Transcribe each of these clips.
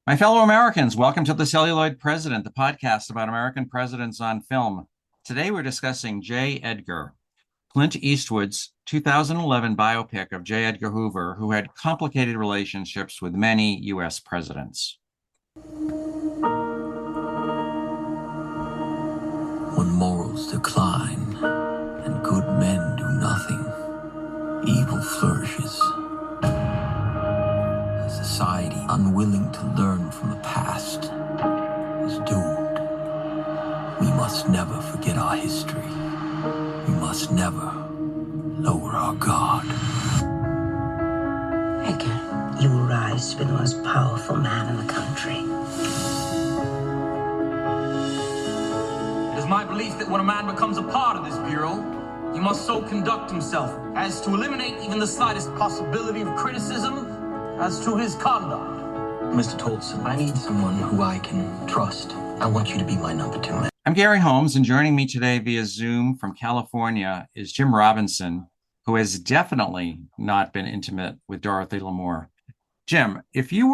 My fellow Americans, welcome to The Celluloid President, the podcast about American presidents on film. Today we're discussing J. Edgar, Clint Eastwood's 2011 biopic of J. Edgar Hoover, who had complicated relationships with many U.S. presidents. When morals decline and good men do nothing, evil flourishes. A society unwilling to learn from the past is doomed. We must never forget our history. We must never lower our guard. Edgar, you will rise to be the most powerful man in the country. It is my belief that when a man becomes a part of this bureau, he must so conduct himself as to eliminate even the slightest possibility of criticism as to his conduct. Mr. Tolson, I need someone who I can trust. I want you to be my number two man. I'm Gary Holmes, and joining me today via Zoom from California is Jim Robinson, who has definitely not been intimate with Dorothy Lamour. Jim, if you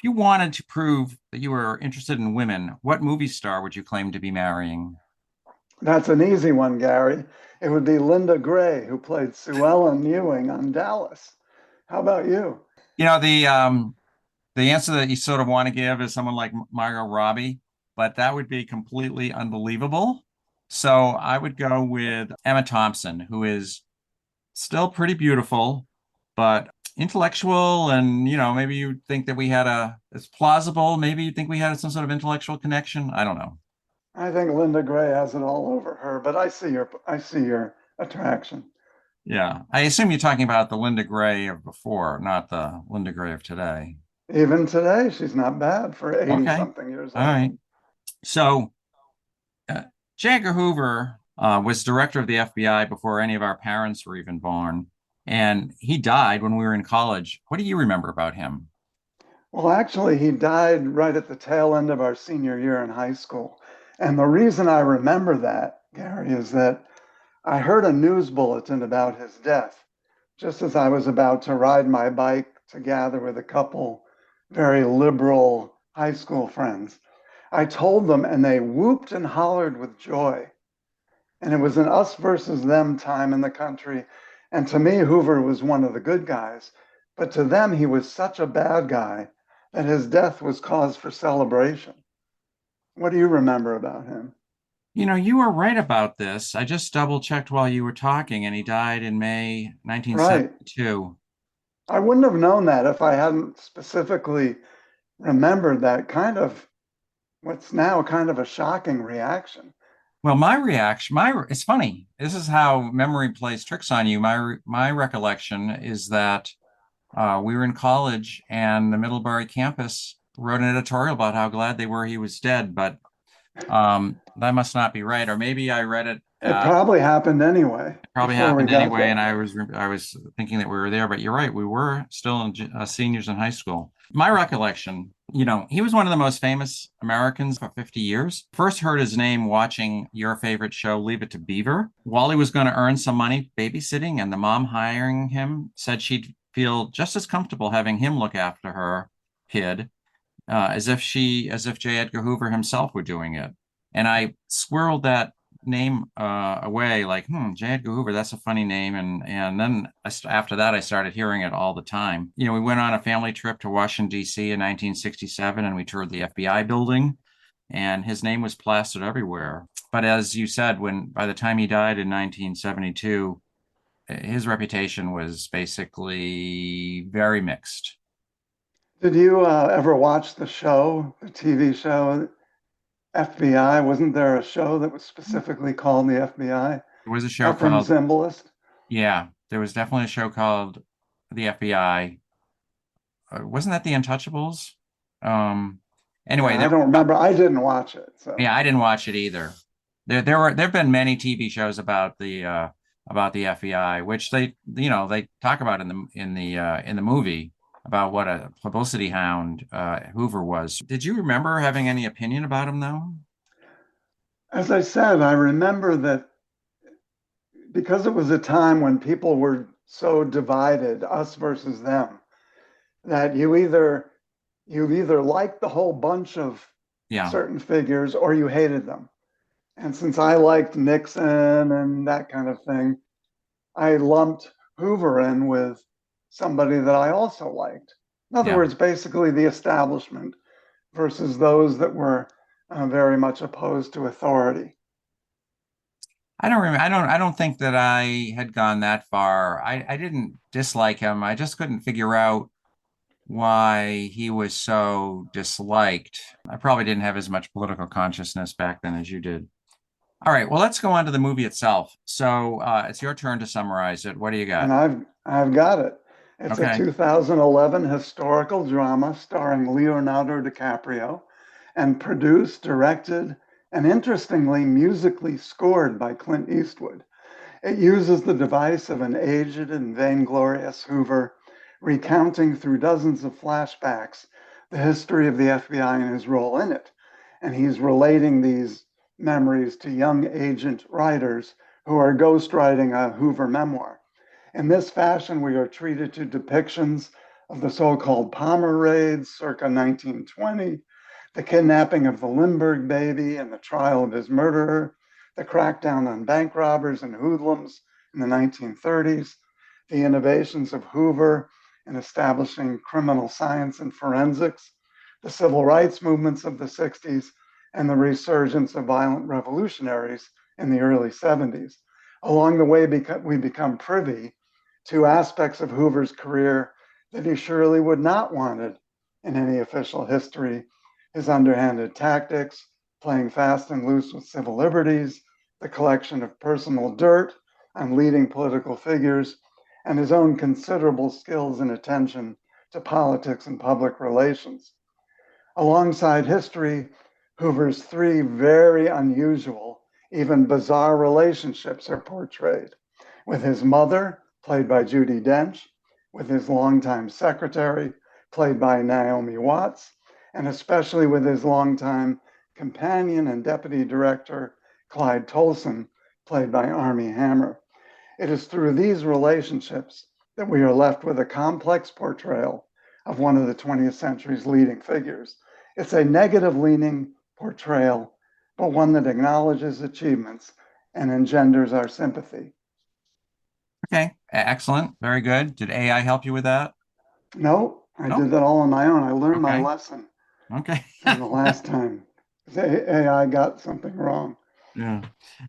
wanted to prove that you were interested in women, what movie star would you claim to be marrying? That's an easy one, Gary. It would be Linda Gray, who played Sue Ellen Ewing on Dallas. How about you? You know, the answer that you sort of want to give is someone like Margot Robbie, but that would be completely unbelievable. So I would go with Emma Thompson, who is still pretty beautiful, but intellectual. And, maybe you think that it's plausible. Maybe you think we had some sort of intellectual connection. I don't know. I think Linda Gray has it all over her, but I see your attraction. Yeah. I assume you're talking about the Linda Gray of before, not the Linda Gray of today. Even today, she's not bad for 80 Okay. something years All old. right. So J. Edgar Hoover was director of the FBI before any of our parents were even born, and he died when we were in college. What do you remember about him? Well, actually, he died right at the tail end of our senior year in high school. And the reason I remember that, Gary, is that I heard a news bulletin about his death just as I was about to ride my bike to gather with a couple very liberal high school friends. I told them, and they whooped and hollered with joy. And it was an us versus them time in the country. And to me, Hoover was one of the good guys. But to them, he was such a bad guy that his death was cause for celebration. What do you remember about him? You were right about this. I just double checked while you were talking, and he died in May Right. 1972. I wouldn't have known that if I hadn't specifically remembered that what's now kind of a shocking reaction. Well, my reaction, it's funny. This is how memory plays tricks on you. My recollection is that we were in college, and the Middlebury campus wrote an editorial about how glad they were he was dead, but that must not be right. Or maybe I read it. It probably happened anyway. Probably happened anyway, and I was thinking that we were there. But you're right, we were still seniors in high school. My recollection, he was one of the most famous Americans for 50 years. First heard his name watching your favorite show, Leave It to Beaver. While he was going to earn some money babysitting, and the mom hiring him said she'd feel just as comfortable having him look after her kid as if J. Edgar Hoover himself were doing it. And I squirreled that name away, like, J. Edgar Hoover, that's a funny name. And then after that, I started hearing it all the time. We went on a family trip to Washington, D.C. in 1967, and we toured the FBI building, and his name was plastered everywhere. But as you said, by the time he died in 1972, his reputation was basically very mixed. Did you ever watch the TV show, FBI? Wasn't there a show that was specifically called the FBI? There was a show Ephraim called Zimbalist? Yeah, there was definitely a show called The FBI. Wasn't that The Untouchables? Anyway, I don't remember. I didn't watch it. So yeah, I didn't watch it either. There've been many TV shows about the FBI, which they talk about in the movie about what a publicity hound Hoover was. Did you remember having any opinion about him, though? As I said, I remember that because it was a time when people were so divided, us versus them, that you either You either liked the whole bunch of Yeah. certain figures or you hated them. And since I liked Nixon and that kind of thing, I lumped Hoover in with somebody that I also liked. In other Yeah. words, basically the establishment versus those that were very much opposed to authority. I don't remember. I don't think that I had gone that far. I didn't dislike him. I just couldn't figure out why he was so disliked. I probably didn't have as much political consciousness back then as you did. All right, well, let's go on to the movie itself. So it's your turn to summarize it. What do you And got? I've got it. It's a Okay. 2011 historical drama starring Leonardo DiCaprio and produced, directed, and interestingly, musically scored by Clint Eastwood. It uses the device of an aged and vainglorious Hoover, recounting through dozens of flashbacks the history of the FBI and his role in it. And he's relating these memories to young agent writers who are ghostwriting a Hoover memoir. In this fashion, we are treated to depictions of the so called Palmer raids circa 1920, the kidnapping of the Lindbergh baby and the trial of his murderer, the crackdown on bank robbers and hoodlums in the 1930s, the innovations of Hoover in establishing criminal science and forensics, the civil rights movements of the 60s, and the resurgence of violent revolutionaries in the early 70s. Along the way, we become privy to aspects of Hoover's career that he surely would not wanted in any official history: his underhanded tactics, playing fast and loose with civil liberties, the collection of personal dirt on leading political figures, and his own considerable skills and attention to politics and public relations. Alongside history, Hoover's three very unusual, even bizarre relationships are portrayed: with his mother, played by Judi Dench, with his longtime secretary, played by Naomi Watts, and especially with his longtime companion and deputy director, Clyde Tolson, played by Armie Hammer. It is through these relationships that we are left with a complex portrayal of one of the 20th century's leading figures. It's a negative leaning portrayal, but one that acknowledges achievements and engenders our sympathy. Okay. Excellent. Very good. Did AI help you with that? No, I No. did that all on my own. I learned my Okay. lesson Okay. from the last time. AI got something wrong. Yeah.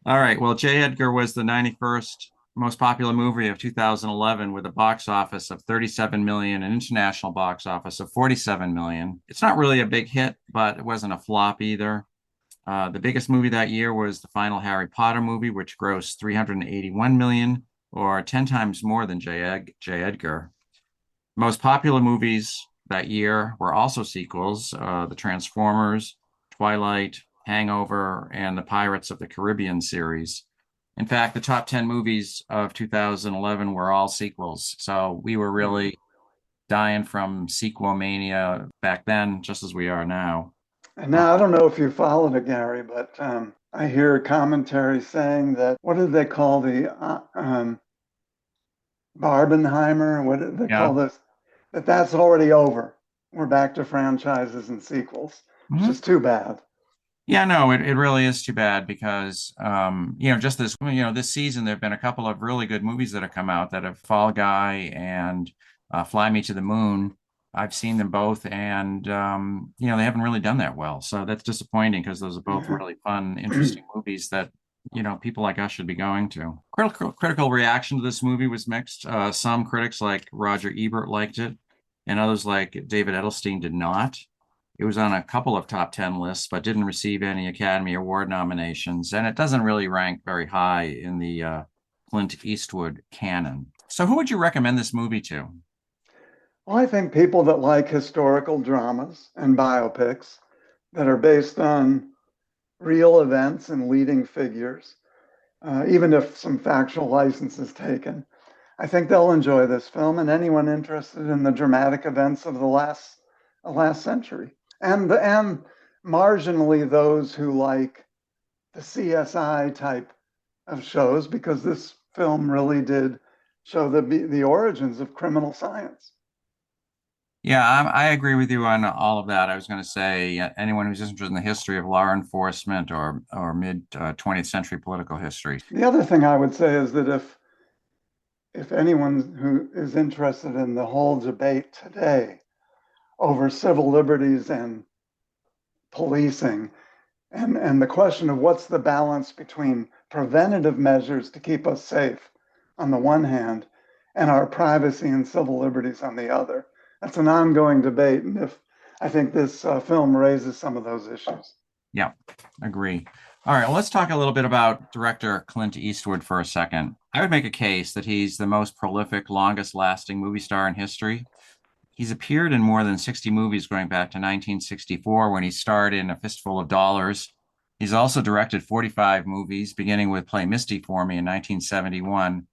All right. Well, J. Edgar was the 91st most popular movie of 2011 with a box office of 37 million and international box office of 47 million. It's not really a big hit, but it wasn't a flop either. The biggest movie that year was the final Harry Potter movie, which grossed 381 million, or 10 times more than J. Edgar. Most popular movies that year were also sequels: the Transformers, Twilight, Hangover, and the Pirates of the Caribbean series. In fact, the top 10 movies of 2011 were all sequels. So we were really dying from sequel mania back then, just as we are now. And now I don't know if you followed it, Gary, but I hear commentary saying that, what did they call the Barbenheimer? What did they Yeah. call this? That's already over. We're back to franchises and sequels, which Mhm. is too bad. Yeah, no, it really is too bad because, just this season, there have been a couple of really good movies that have come out that have Fall Guy and Fly Me to the Moon. I've seen them both, and, they haven't really done that well. So that's disappointing because those are both Yeah. really fun, interesting movies that, people like us should be going to. Critical reaction to this movie was mixed. Some critics like Roger Ebert liked it, and others like David Edelstein did not. It was on a couple of top 10 lists, but didn't receive any Academy Award nominations. And it doesn't really rank very high in the Clint Eastwood canon. So, who would you recommend this movie to? Well, I think people that like historical dramas and biopics that are based on real events and leading figures, even if some factual license is taken, I think they'll enjoy this film, and anyone interested in the dramatic events of the last century, and marginally those who like the CSI type of shows, because this film really did show the origins of criminal science. Yeah, I agree with you on all of that. I was going to say anyone who's interested in the history of law enforcement or mid 20th century political history. The other thing I would say is that if anyone who is interested in the whole debate today over civil liberties and policing, and the question of what's the balance between preventative measures to keep us safe on the one hand and our privacy and civil liberties on the other. That's an ongoing debate. And if I think this film raises some of those issues. Yeah, agree. All right, well, let's talk a little bit about director Clint Eastwood for a second. I would make a case that he's the most prolific, longest lasting movie star in history. He's appeared in more than 60 movies going back to 1964 when he starred in A Fistful of Dollars. He's also directed 45 movies, beginning with Play Misty for Me in 1971.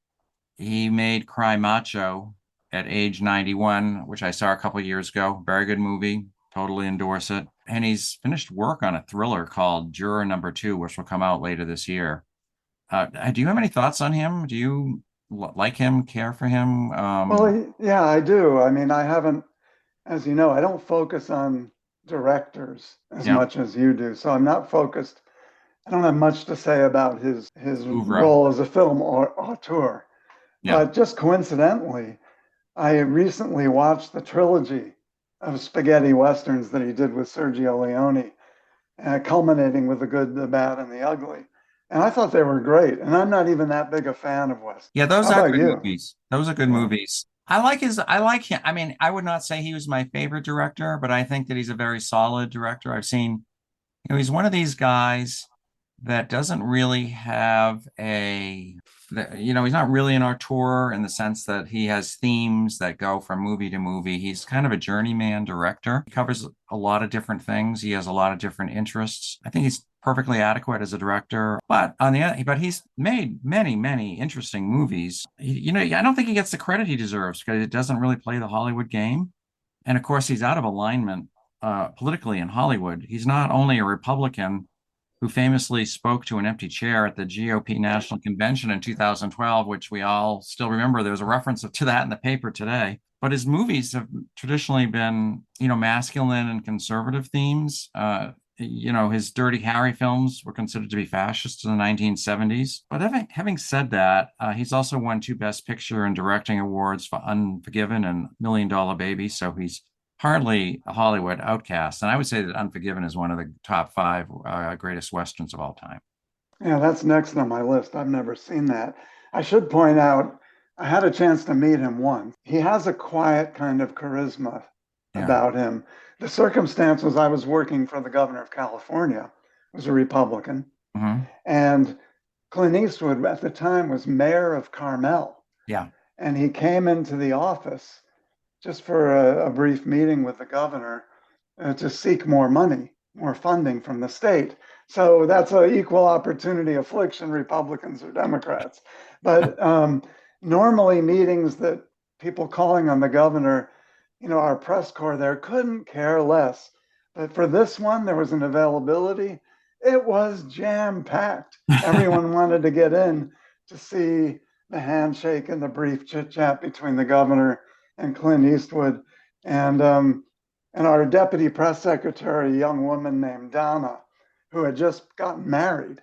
He made Cry Macho at age 91, which I saw a couple years ago. Very good movie. Totally endorse it. And he's finished work on a thriller called Juror Number Two, which will come out later this year. Do you have any thoughts on him? Do you like him, care for him? Well, yeah, I do. I mean, I haven't, as you know, I don't focus on directors as Yeah, much as you do. So I'm not focused. I don't have much to say about his Oeuvre. role as a film auteur. Yeah. But just coincidentally, I recently watched the trilogy of spaghetti westerns that he did with Sergio Leone, culminating with The Good, the Bad, and the Ugly. And I thought they were great. And I'm not even that big a fan of westerns. Yeah, those How are about good you? movies. Those are good Yeah. movies. I like him. I mean, I would not say he was my favorite director, but I think that he's a very solid director. I've seen, he's one of these guys that doesn't really have he's not really an auteur in the sense that he has themes that go from movie to movie. He's kind of a journeyman director. He covers a lot of different things. He has a lot of different interests. I think he's perfectly adequate as a director, but he's made many, many interesting movies. I don't think he gets the credit he deserves because it doesn't really play the Hollywood game. And of course, he's out of alignment politically in Hollywood. He's not only a Republican who famously spoke to an empty chair at the GOP National Convention in 2012, which we all still remember. There was a reference to that in the paper today. But his movies have traditionally been, masculine and conservative themes. His Dirty Harry films were considered to be fascist in the 1970s. But having said that, he's also won two Best Picture and Directing awards for Unforgiven and Million Dollar Baby. So he's hardly a Hollywood outcast. And I would say that Unforgiven is one of the top five greatest Westerns of all time. Yeah, that's next on my list. I've never seen that. I should point out, I had a chance to meet him once. He has a quiet kind of charisma Yeah. about him. The circumstance was I was working for the governor of California, who was a Republican, Hmm. and Clint Eastwood at the time was mayor of Carmel. Yeah. And he came into the office just for a brief meeting with the governor to seek more money, more funding from the state. So that's an equal opportunity affliction, Republicans or Democrats. But normally, meetings that people calling on the governor, our press corps there couldn't care less. But for this one, there was an availability. It was jam packed. Everyone wanted to get in to see the handshake and the brief chit chat between the governor and Clint Eastwood. And our deputy press secretary, a young woman named Donna, who had just gotten married,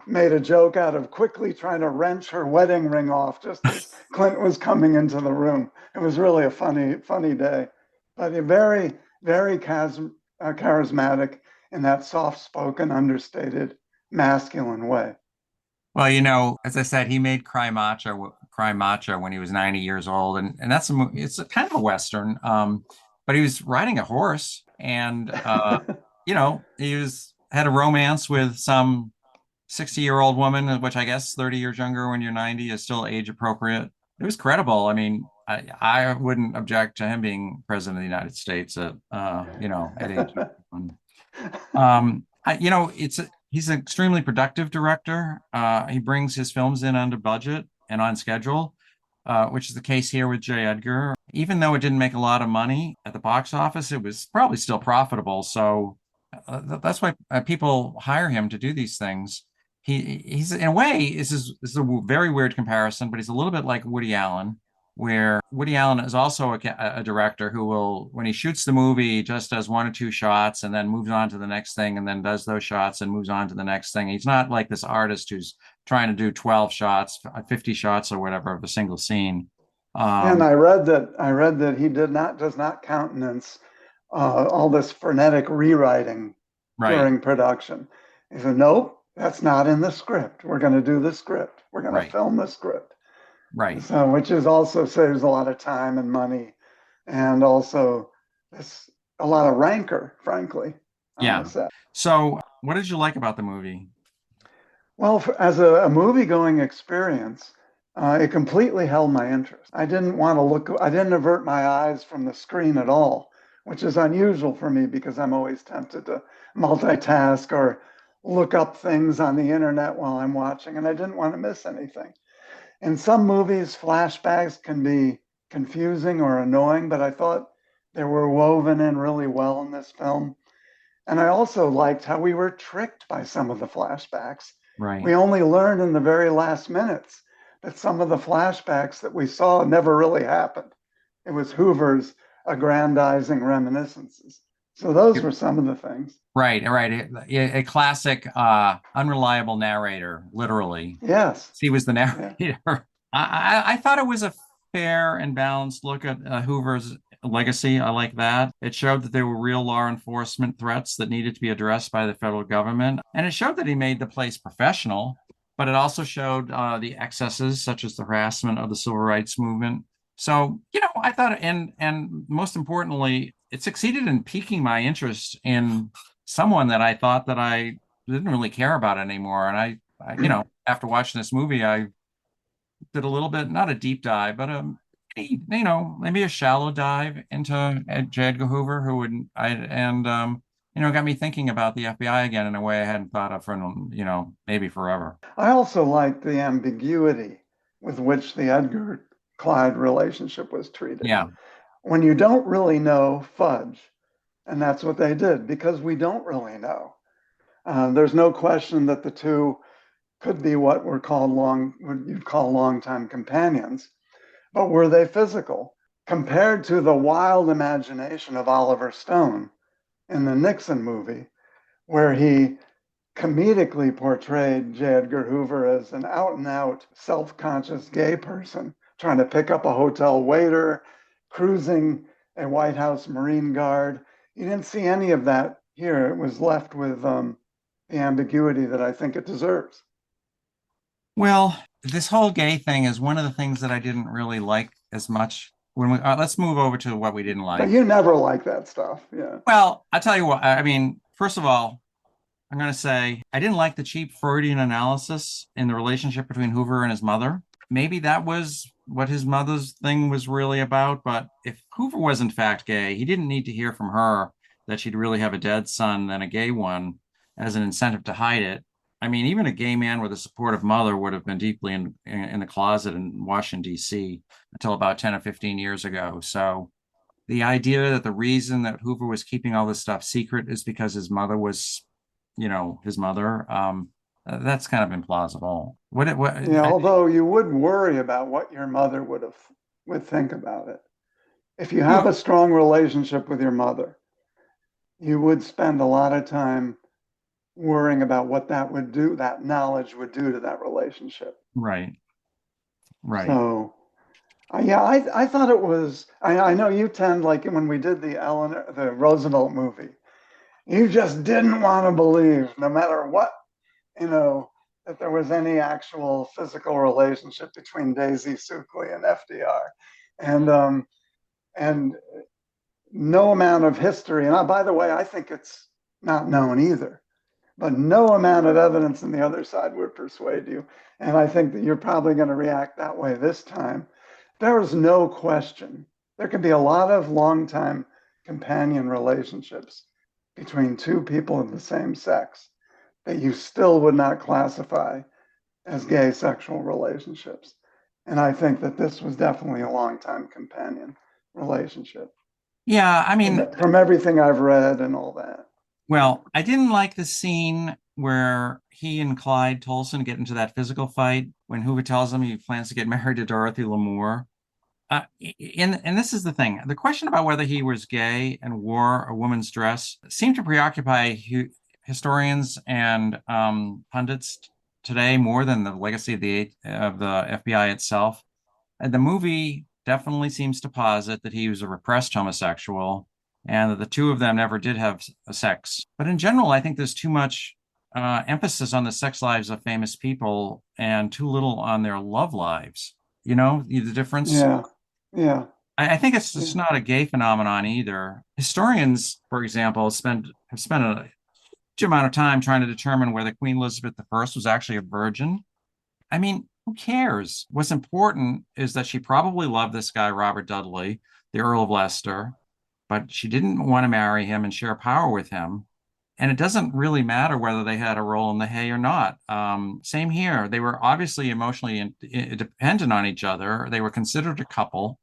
made a joke out of quickly trying to wrench her wedding ring off just as Clint was coming into the room. It was really a funny day, but a very, very charismatic in that soft-spoken, understated, masculine way. Well, as I said, he made Cry Macho when he was 90 years old, and it's a kind of a Western. But he was riding a horse, and had a romance with some 60-year-old woman, which I guess 30 years younger when you're 90 is still age appropriate. It was credible. I mean, I wouldn't object to him being president of the United States at age. He's an extremely productive director. He brings his films in under budget and on schedule, which is the case here with J. Edgar. Even though it didn't make a lot of money at the box office, it was probably still profitable. So that's why people hire him to do these things. He's in a way, this is a very weird comparison, but he's a little bit like Woody Allen. where Woody Allen is also a director who will, when he shoots the movie, just does one or two shots and then moves on to the next thing and then does those shots and moves on to the next thing. He's not like this artist who's trying to do 12 shots, 50 shots or whatever of a single scene. And I read that he does not countenance all this frenetic rewriting Right, during production. He said, nope, that's not in the script. We're going to do the script. We're going to right, film the script. right. So, which is also saves a lot of time and money, and also it's a lot of rancor, frankly, on the Yeah. set. So, what did you like about the movie? Well, as a movie-going experience, it completely held my interest. I didn't want to look, I didn't avert my eyes from the screen at all, which is unusual for me because I'm always tempted to multitask or look up things on the internet while I'm watching, and I didn't want to miss anything. In some movies, flashbacks can be confusing or annoying, but I thought they were woven in really well in this film. And I also liked how we were tricked by some of the flashbacks. Right. We only learned in the very last minutes that some of the flashbacks that we saw never really happened. It was Hoover's aggrandizing reminiscences. So those were some of the things. Right, right. A classic unreliable narrator, literally. Yes. He was the Yeah. narrator. I thought it was a fair and balanced look at Hoover's legacy. I like that. It showed that there were real law enforcement threats that needed to be addressed by the federal government. And it showed that he made the place professional, but it also showed the excesses, such as the harassment of the civil rights movement. So, I thought, and most importantly, it succeeded in piquing my interest in someone that I thought that I didn't really care about anymore. And after watching this movie, I did a little bit, not a deep dive, but maybe a shallow dive into J. Edgar Hoover, who would I and got me thinking about the FBI again in a way I hadn't thought of for maybe forever. I also liked the ambiguity with which the Edgar Clyde relationship was treated. Yeah, When you don't really know, fudge. And that's what they did because we don't really know. There's no question that the two could be what you'd call longtime companions, but were they physical? Compared to the wild imagination of Oliver Stone in the Nixon movie, where he comedically portrayed J. Edgar Hoover as an out and out self conscious gay person trying to pick up a hotel waiter, cruising a White House Marine Guard. You didn't see any of that here. It was left with the ambiguity that I think it deserves. well, this whole gay thing is one of the things that I didn't really like as much. When let's move over to what we didn't But like. you never like that stuff. Yeah. Well, I'll tell you what. I mean, first of all, I'm going to say I didn't like the cheap Freudian analysis in the relationship between Hoover and his mother. Maybe that was what his mother's thing was really about. But if Hoover was in fact gay, he didn't need to hear from her that she'd really have a dead son and a gay one as an incentive to hide it. I mean, even a gay man with a supportive mother would have been deeply in the closet in Washington, D.C. until about 10 or 15 years ago. So the idea that the reason that Hoover was keeping all this stuff secret is because his mother was his mother. That's kind of implausible. Although you would worry about what your mother would think about it. If you have a strong relationship with your mother, you would spend a lot of time worrying about what that knowledge would do to that relationship. Right. So, I thought it was. I know you tend, like when we did the Roosevelt movie, you just didn't want to believe, no matter what, that there was any actual physical relationship between Daisy Suckley and FDR, and no amount of history. And by the way, I think it's not known either. But no amount of evidence on the other side would persuade you. And I think that you're probably going to react that way this time. There is no question. There can be a lot of long-time companion relationships between two people of the same sex that you still would not classify as gay sexual relationships. And I think that this was definitely a long-time companion relationship. Yeah, I mean, from everything I've read and all that. Well, I didn't like the scene where he and Clyde Tolson get into that physical fight when Hoover tells him he plans to get married to Dorothy Lamour. And this is the thing. The question about whether he was gay and wore a woman's dress seemed to preoccupy historians and pundits today more than the legacy of the FBI itself. And the movie definitely seems to posit that he was a repressed homosexual and that the two of them never did have sex. But in general, I think there's too much emphasis on the sex lives of famous people and too little on their love lives. You know, the difference. Yeah, yeah, I think it's just yeah, not a gay phenomenon either. Historians, for example, have spent a huge amount of time trying to determine whether Queen Elizabeth I was actually a virgin. I mean, who cares? What's important is that she probably loved this guy, Robert Dudley, the Earl of Leicester, but she didn't want to marry him and share power with him. And it doesn't really matter whether they had a role in the hay or not. Same here. They were obviously emotionally dependent on each other. They were considered a couple.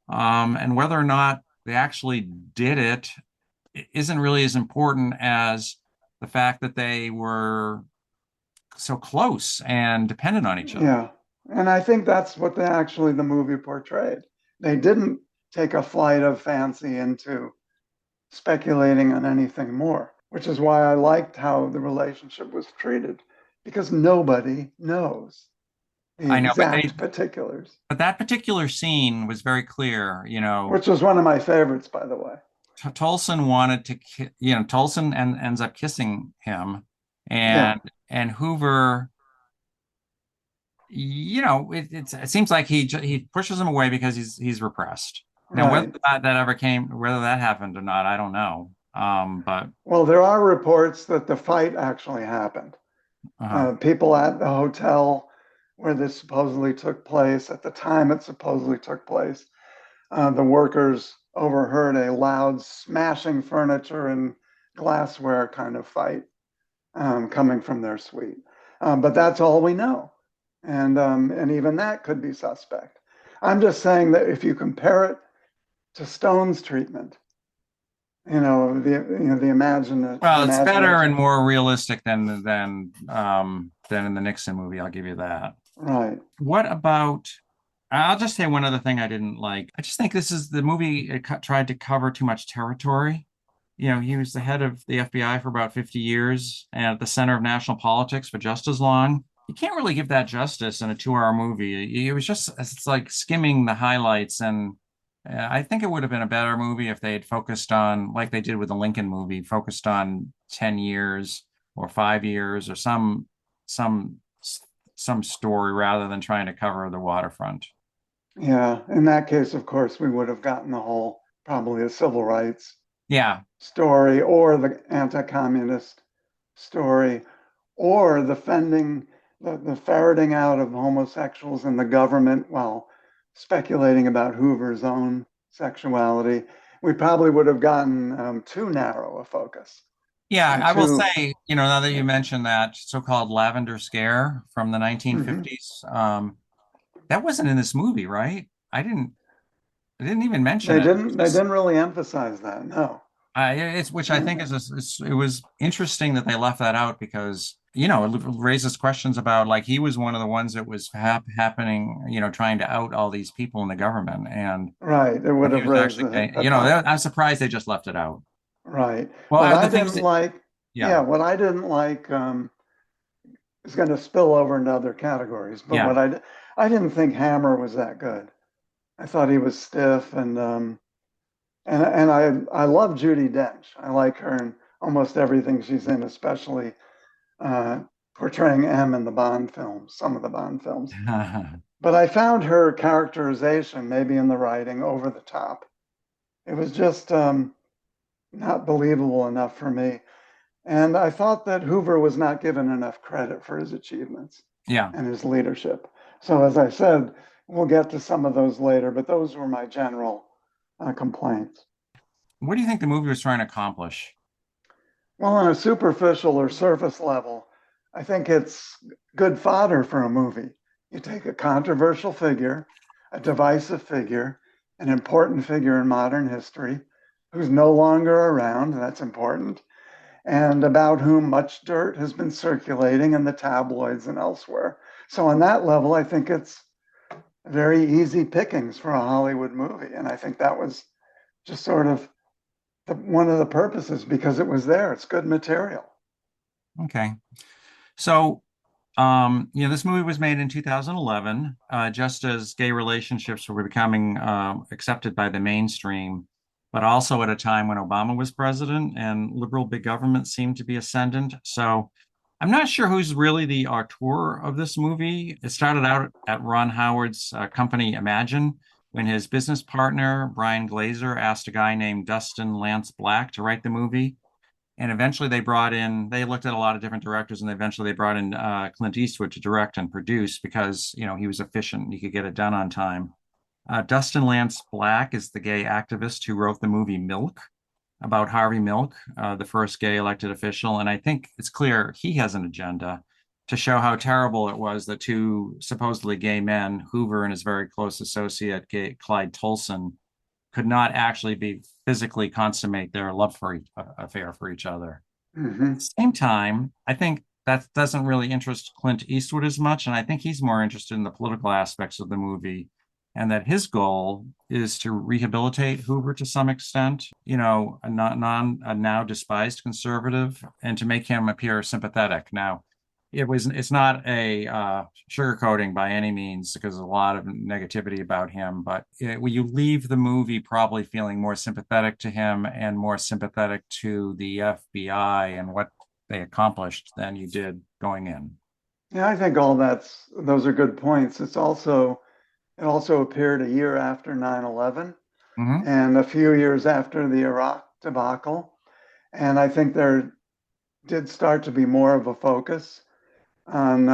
And whether or not they actually did it isn't really as important as the fact that they were so close and dependent on each other. yeah. And I think that's what the movie portrayed. They didn't take a flight of fancy into speculating on anything more, which is why I liked how the relationship was treated, because nobody knows the I know, but exact particulars, that particular scene was very clear. You know, which was one of my favorites, by the way. Tolson wanted to, Tolson ends up kissing him, Yeah, and Hoover, it seems like he pushes him away because he's repressed. Now, whether right. whether that happened or not, I don't know. But Well, there are reports that the fight actually happened. uh, People at the hotel where this supposedly took place, at the time it supposedly took place, the workers overheard a loud smashing furniture and glassware kind of fight coming from their suite. But that's all we know. And even that could be suspect. I'm just saying that if you compare it to Stone's treatment, the well, it's better and imagination, more realistic than in the Nixon movie. I'll give you that. right? What about? I'll just say one other thing I didn't like. I just think this is the movie. Tried to cover too much territory. He was the head of the FBI for about 50 years and at the center of national politics for just as long. You can't really give that justice in a 2 hour movie. It was just, it's like skimming the highlights. And I think it would have been a better movie if they had focused on, like they did with the Lincoln movie, focused on 10 years or 5 years or some, some story rather than trying to cover the waterfront. Yeah. In that case, of course, we would have gotten the whole probably the civil rights Yeah. story or the anti-communist story or the ferreting out of homosexuals in the government while speculating about Hoover's own sexuality. We probably would have gotten too narrow a focus. Yeah, I will Too, say, now that you mentioned that so-called lavender scare from the mhm. 1950s, that wasn't in this movie, right? I didn't even mention it. They didn't really emphasize that. No. It's which I think it was interesting that they left that out because it raises questions about like he was one of the ones that was happening, trying to out all these people in the government, and Right. It would he have was raised actually, a topic. I'm surprised they just left it out. Right. Well, What are I the things didn't that, like, yeah, yeah, what I didn't like is going to spill over into other categories. But yeah. I didn't think Hammer was that good. I thought he was stiff, and I love Judy Dench. I like her in almost everything she's in, especially uh, portraying M in the Bond films, some of the Bond films. But I found her characterization, maybe in the writing, over the top. It was just not believable enough for me. And I thought that Hoover was not given enough credit for his achievements Yeah. and his leadership. So, as I said, we'll get to some of those later, but those were my general complaints. What do you think the movie was trying to accomplish? Well, on a superficial or surface level, I think it's good fodder for a movie. You take a controversial figure, a divisive figure, an important figure in modern history who's no longer around, that's important, and about whom much dirt has been circulating in the tabloids and elsewhere. So, on that level, I think very easy pickings for a Hollywood movie. And I think that was just sort of one of the purposes because it was there. It's good material. Okay. So, this movie was made in 2011, just as gay relationships were becoming accepted by the mainstream, but also at a time when Obama was president and liberal big government seemed to be ascendant. So, I'm not sure who's really the auteur of this movie. It started out at Ron Howard's company Imagine when his business partner, Brian Glazer, asked a guy named Dustin Lance Black to write the movie. And eventually they looked at a lot of different directors and eventually they brought in Clint Eastwood to direct and produce because, he was efficient and he could get it done on time. Dustin Lance Black is the gay activist who wrote the movie Milk about Harvey Milk, the first gay elected official. And I think it's clear he has an agenda to show how terrible it was that two supposedly gay men, Hoover and his very close associate, Clyde Tolson, could not actually be physically consummate their love affair for each other. At Mm-hmm. the same time, I think that doesn't really interest Clint Eastwood as much, and I think he's more interested in the political aspects of the movie, and that his goal is to rehabilitate Hoover to some extent, a now despised conservative, and to make him appear sympathetic. Now, it's not a sugarcoating by any means because there's a lot of negativity about him, but you leave the movie probably feeling more sympathetic to him and more sympathetic to the FBI and what they accomplished than you did going in. Yeah, I think those are good points. It also appeared a year after 9/11 Hmm. and a few years after the Iraq debacle. And I think there did start to be more of a focus on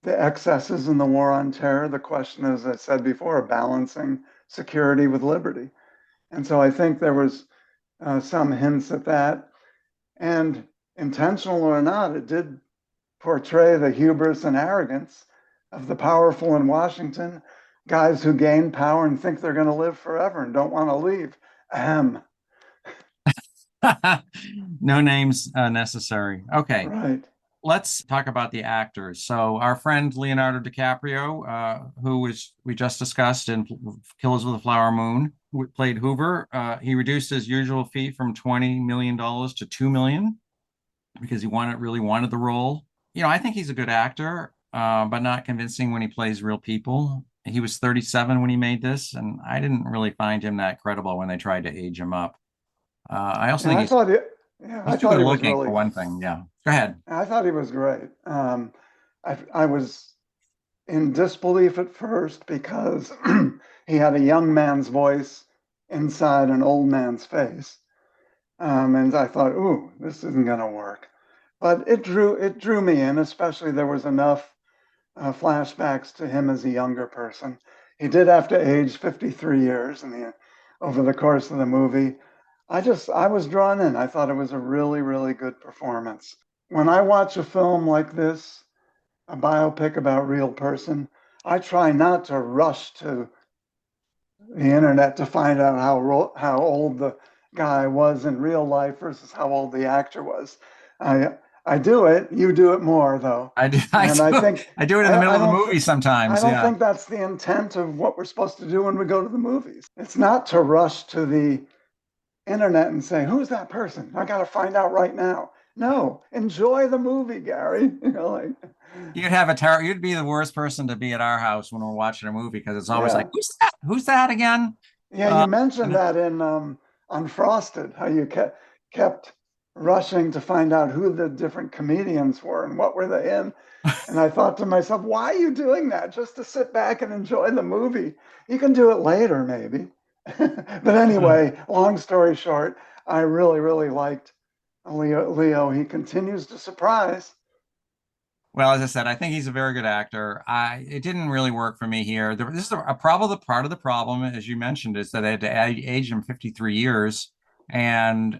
the excesses in the war on terror. The question, as I said before, balancing security with liberty. And so I think there was some hints at that. And intentional or not, it did portray the hubris and arrogance of the powerful in Washington, guys who gain power and think they're going to live forever and don't want to leave. Ahem. No names necessary. Okay, Right. let's talk about the actors. So our friend Leonardo DiCaprio, we just discussed in Killers of the Flower Moon, who played Hoover. He reduced his usual fee from $20 million to $2 million because he really wanted the role. I think he's a good actor, but not convincing when he plays real people. He was 37 when he made this, and I didn't really find him that credible when they tried to age him up. I also Yeah, think I thought it. Yeah, I he's too thought good he was looking for really. one thing. Yeah. Go ahead. I thought he was great. I was in disbelief at first because he had a young man's voice inside an old man's face, and I thought, "Ooh, this isn't going to work." But it drew me in, especially there was enough flashbacks to him as a younger person. He did have to age 53 years over the course of the movie. I was drawn in. I thought it was a really, really good performance. When I watch a film like this, a biopic about a real person, I try not to rush to the internet to find out how old the guy was in real life versus how old the actor was. I I do it. You do it more though, I do. and I do it in the middle I of the don't movie I sometimes. don't Yeah. think that's the intent of what we're supposed to do when we go to the movies. It's not to rush to the internet and say, "Who's that person? I got to find out right now." No, enjoy the movie, Gary. You'd be the worst person to be at our house when we're watching a movie because it's always like, Yeah. who's that? Who's that again? Yeah, Uh, you mentioned and that in Unfrosted, how you kept rushing to find out who the different comedians were and what were they in. And I thought to myself, why are you doing that? Just to sit back and enjoy the movie. You can do it later, maybe. But anyway, long story short, I really, really liked Leo. He continues to surprise. well, as I said, I think he's a very good actor. It didn't really work for me here. This is a problem. The part of the problem, as you mentioned, is that they had to age him 53 years, and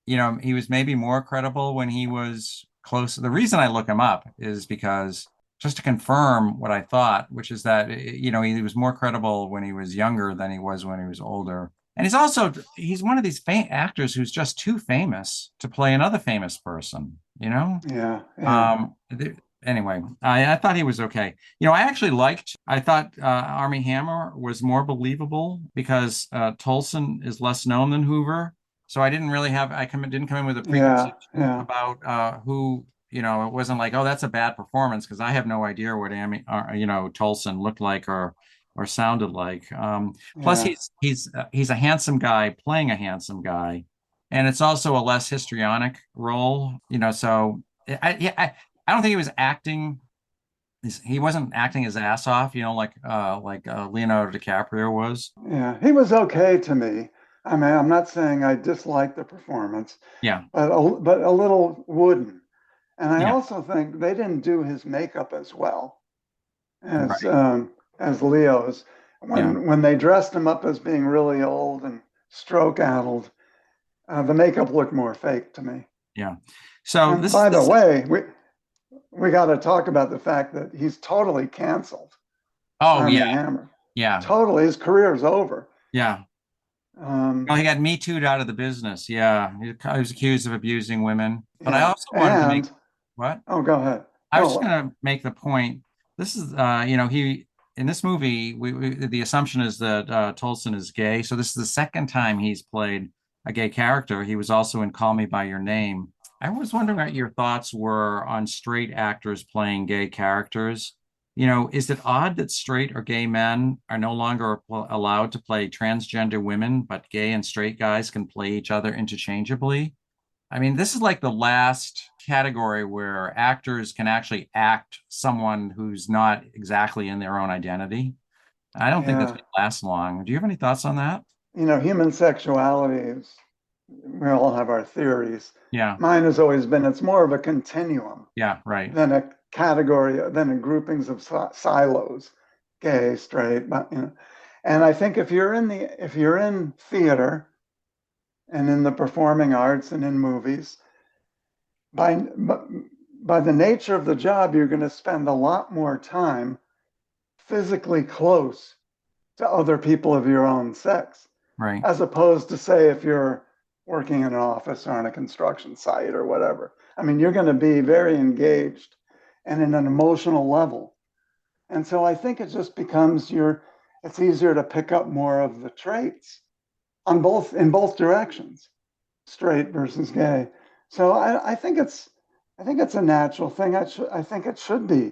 he was maybe more credible when he was close. The reason I look him up is because just to confirm what I thought, which is that, he was more credible when he was younger than he was when he was older. And he's one of these actors who's just too famous to play another famous person, you know? Yeah, yeah. There, Anyway, I thought he was okay. I thought Army Hammer was more believable because Tolson is less known than Hoover. So I didn't really have, didn't come in with a Yeah, preconception yeah, about who, it wasn't like, oh, that's a bad performance because I have no idea what Tolson looked like or sounded like. Plus, yeah, he's a handsome guy playing a handsome guy, and it's also a less histrionic role, so I don't think he was acting. He wasn't acting his ass off, like Leonardo DiCaprio was. yeah. He was okay to me. I mean, I'm not saying I disliked the performance, Yeah, but a little wooden. And I yeah, also think they didn't do his makeup as well as right. Leo's. Yeah, When they dressed him up as being really old and stroke addled, the makeup looked more fake to me. yeah. So And this by the this way, we got to talk about the fact that he's totally canceled, oh Army yeah, Hammer. yeah, Totally, his career's over. yeah. Um, Well, he got Me Too'd out of the business. Yeah, he was accused of abusing women. But I yeah, also wanted to make and what? oh, go ahead. I was just No, going to make the point. This is, he in this movie, the assumption is that Tolson is gay. So this is the second time he's played a gay character. He was also in Call Me by Your Name. I was wondering what your thoughts were on straight actors playing gay characters. Is it odd that straight or gay men are no longer allowed to play transgender women, but gay and straight guys can play each other interchangeably? I mean, this is like the last category where actors can actually act someone who's not exactly in their own identity. I don't think that's yeah, going to last long. Do you have any thoughts on that? human sexuality is, we all have our theories. Yeah. Mine has always been it's more of a continuum Yeah. Right. than a category, than a groupings of silos, gay, straight, but. And I think if you're in theater and in the performing arts and in movies, by by the nature of the job, you're going to spend a lot more time physically close to other people of your own sex, Right. as opposed to, say, if you're working in an office or on a construction site or whatever. I mean, you're going to be very engaged and in an emotional level. And so I think it just becomes it's easier to pick up more of the traits in both directions, straight versus gay. So I think it's a natural thing. I think it should be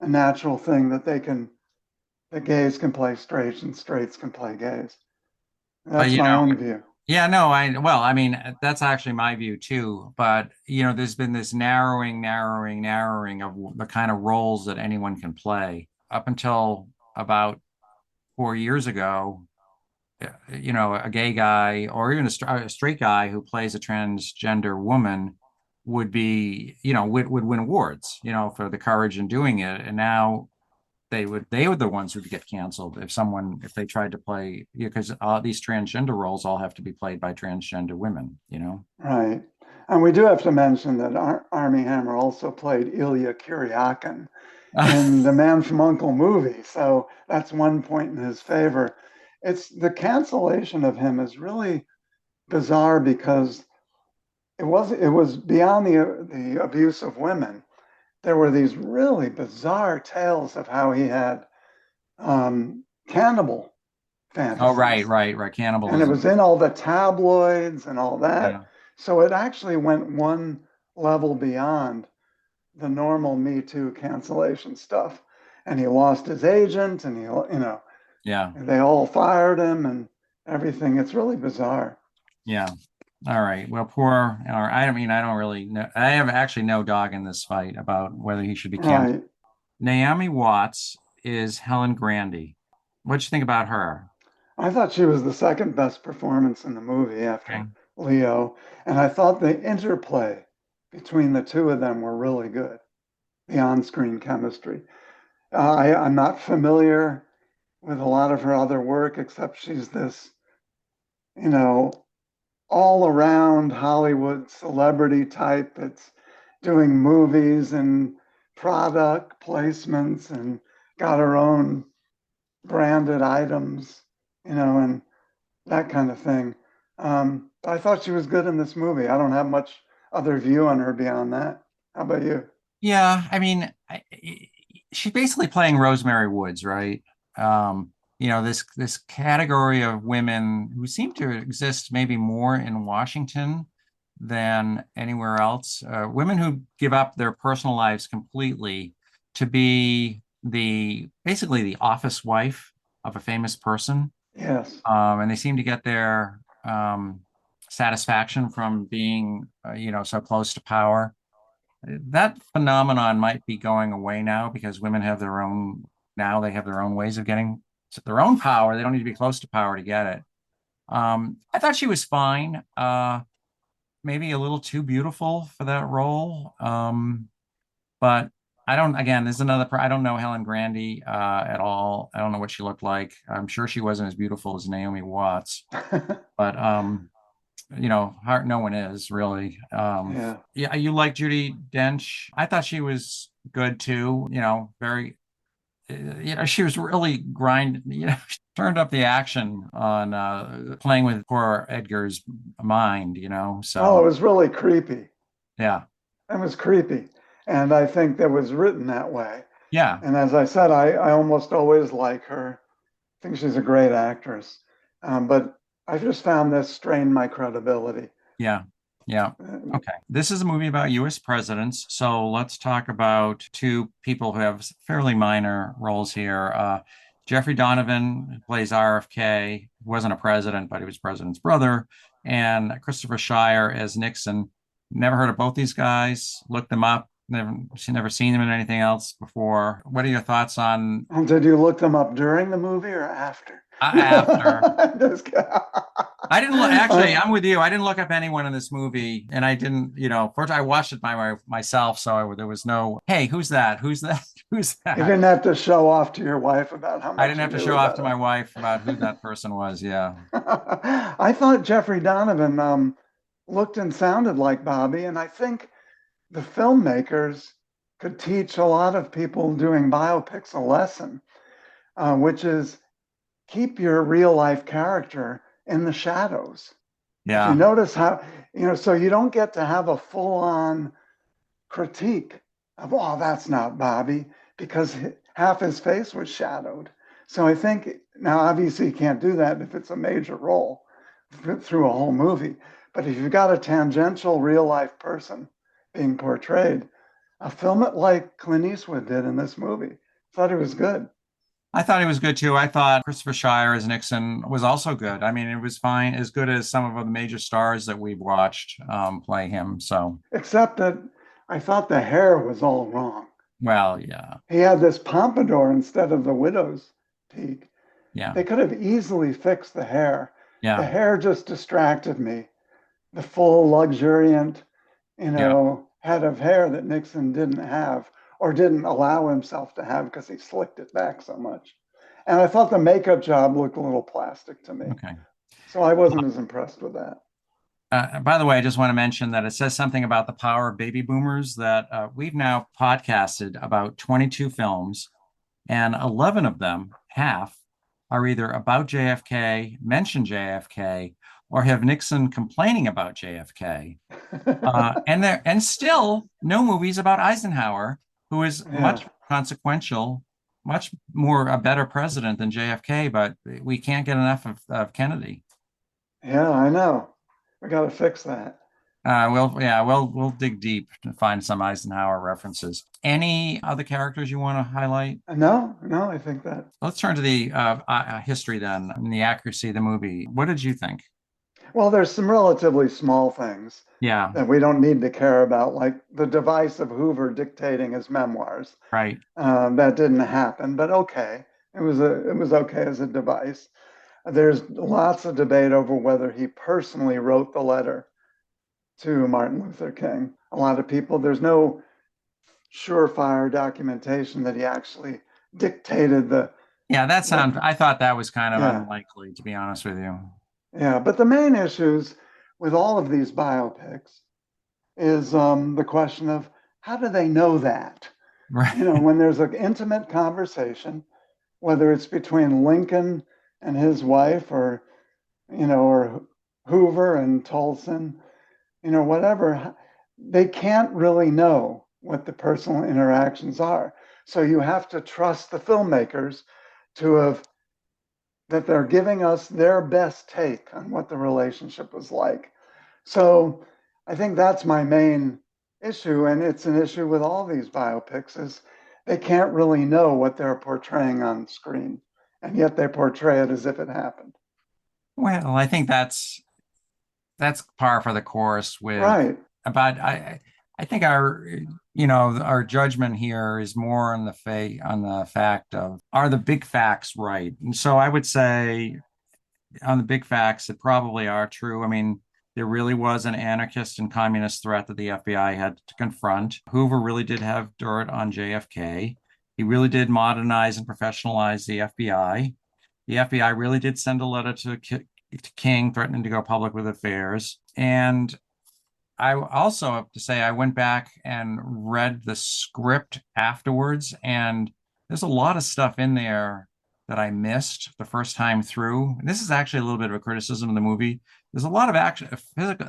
a natural thing that gays can play straights and straights can play gays. But That's my own view. yeah, no, well, I mean, that's actually my view too. But there's been this narrowing of the kind of roles that anyone can play up until about 4 years ago. A gay guy or even a straight guy who plays a transgender woman would win awards, for the courage in doing it. And now they were the ones who would get canceled if they tried to play, because these transgender roles all have to be played by transgender women. Right. And we do have to mention that Army Hammer also played Ilya Kuryakin in the Man from Uncle movie. So that's one point in his favor. It's the cancellation of him is really bizarre because it was beyond the abuse of women. There were these really bizarre tales of how he had cannibal Oh, right, fantasies, right, right. and it Cannibalism. was in all the tabloids and all that. Yeah, So it actually went one level beyond the normal Me Too cancellation stuff. And he lost his agent, and yeah, they all fired him and everything. It's really bizarre. yeah. All right. Well, I don't really know. I have actually no dog in this fight about whether he should be canceled. Right. Naomi Watts is Helen Grandy. What'd you think about her? I thought she was the second best performance in the movie Okay. after Leo, and I thought the interplay between the two of them were really good, the on-screen chemistry. I'm not familiar with a lot of her other work, except she's this, you know, all around Hollywood celebrity type that's doing movies and product placements and got her own branded items, and that kind of thing. I thought she was good in this movie. I don't have much other view on her beyond that. How about you? Yeah, I mean, she's basically playing Rosemary Woods, right? This category of women who seem to exist maybe more in Washington than anywhere else. Women who give up their personal lives completely to be the basically the office wife of a famous person. Yes. And they seem to get their satisfaction from being, so close to power. That phenomenon might be going away now because women have their own, now they have their own ways of getting their own power. They don't need to be close to power to get it. I thought she was fine. Maybe a little too beautiful for that role. But I don't, again, there's I don't know Helen Grandy at all. I don't know what she looked like. I'm sure she wasn't as beautiful as Naomi Watts, but no one is really. Yeah. Yeah, you like Judy Dench? I thought she was good too. Very, she was really she turned up the action on playing with poor Edgar's mind. Oh, it So was really creepy. yeah, It was creepy. And I think that was written that way. yeah, And as I said, I almost always like her. I think she's a great actress. But I just found this strained my credibility. yeah, yeah. Uh, Okay, this is a movie about U.S. presidents, so let's talk about two people who have fairly minor roles here. Jeffrey Donovan who plays RFK, wasn't a president, but he was president's brother, and Christopher Shire as Nixon. Never heard of both these guys. Looked them up. Never seen them in anything else before. What are your thoughts on Did you look them up during the movie or after? after? Just- I didn't look. Actually, I'm with you. I didn't look up anyone in this movie, and I didn't. First I watched it myself, so there was no. Hey, who's that? Who's that? Who's You that? didn't have to show off to your wife about how I much didn't you have to knew show off about to my wife about who that person was. Yeah, it. I thought Jeffrey Donovan looked and sounded like Bobby, and I think the filmmakers could teach a lot of people doing biopics a lesson, which is keep your real life character in the shadows. If you yeah, notice how, so you don't get to have a full on critique of, oh, that's not Bobby, because half his face was shadowed. So I think now, obviously, you can't do that if it's a major role through a whole movie. But if you've got a tangential real life person being portrayed, film it like Clint Eastwood did in this movie. Thought it was good. I thought he was good too. I thought Christopher Shire as Nixon was also good. I mean, it was fine, as good as some of the major stars that we've watched play him. So, Except that I thought the hair was all wrong. well, yeah, He had this pompadour instead of the widow's peak. yeah, They could have easily fixed the hair. The yeah, hair just distracted me. The full, luxuriant, yeah. head of hair that Nixon didn't have or didn't allow himself to have because he slicked it back so much. And I thought the makeup job looked a little plastic to me. Okay. So I wasn't as impressed with that. By the way, I just want to mention that it says something about the power of baby boomers that we've now podcasted about 22 films, and 11 of them, half, are either about JFK, mention JFK, or have Nixon complaining about JFK. And still no movies about Eisenhower, who is Yeah. much consequential, much more a better president than JFK, but we can't get enough of Kennedy. Yeah, I know. We got to fix that. We'll dig deep to find some Eisenhower references. Any other characters you want to highlight? No, no, I think that. Let's turn to the history then and the accuracy of the movie. What did you think? Well, there's some relatively small things Yeah, that we don't need to care about, like the device of Hoover dictating his memoirs. right. That didn't happen, but okay, it was okay as a device. There's lots of debate over whether he personally wrote the letter to Martin Luther King. A lot of people, there's no surefire documentation that he actually dictated Yeah, I thought that was kind of yeah, unlikely, to be honest with you. yeah. But the main issues with all of these biopics is the question of how do they know that? Right. When there's an intimate conversation, whether it's between Lincoln and his wife or Hoover and Tolson, whatever, they can't really know what the personal interactions are. So you have to trust the filmmakers to have that they're giving us their best take on what the relationship was like. So I think that's my main issue, and it's an issue with all these biopics is they can't really know what they're portraying on screen, and yet they portray it as if it happened. Well, I think that's par for the course with Right. about I think our our judgment here is more on the fact of are the big facts right? And so I would say on the big facts that probably are true. I mean, there really was an anarchist and communist threat that the FBI had to confront. Hoover really did have dirt on JFK. He really did modernize and professionalize the FBI. The FBI really did send a letter to King threatening to go public with affairs. And I also have to say, I went back and read the script afterwards, and there's a lot of stuff in there that I missed the first time through. And this is actually a little bit of a criticism of the movie. There's a lot of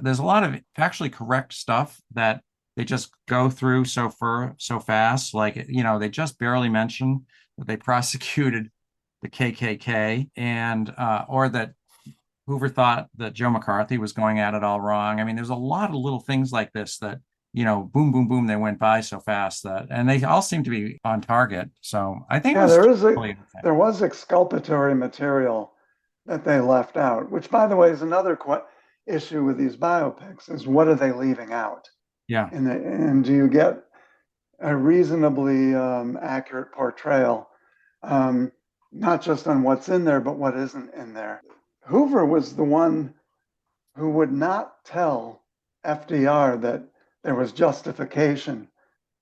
there's a lot of actually correct stuff that they just go through so fast. Like, they just barely mention that they prosecuted the KKK and or that Hoover thought that Joe McCarthy was going at it all wrong. I mean, there's a lot of little things like this that, boom, boom, boom, they went by so fast and they all seem to be on target. So I think it Yeah, was okay. really okay. There was exculpatory material that they left out, which, by the way, is another issue with these biopics: is what are they leaving out? Yeah. And do you get a reasonably accurate portrayal, um, not just on what's in there, but what isn't in there? Hoover was the one who would not tell FDR that there was justification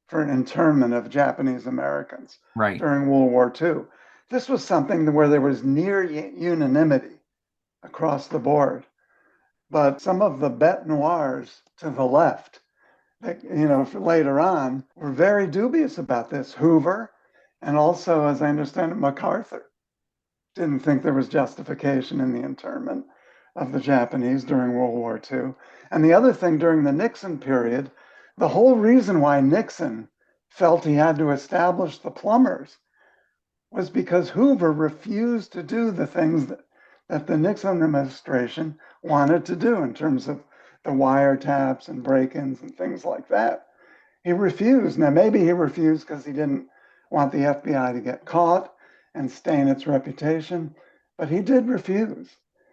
for an internment of Japanese Americans Right. during World War II. This was something where there was near unanimity across the board. But some of the bête noirs to the left, later on, were very dubious about this. Hoover, and also, as I understand it, MacArthur didn't think there was justification in the internment of the Japanese during World War II. And the other thing, during the Nixon period, the whole reason why Nixon felt he had to establish the plumbers was because Hoover refused to do the things that the Nixon administration wanted to do in terms of the wiretaps and break-ins and things like that. He refused. Now, maybe he refused because he didn't want the FBI to get caught and stain its reputation, but he did refuse.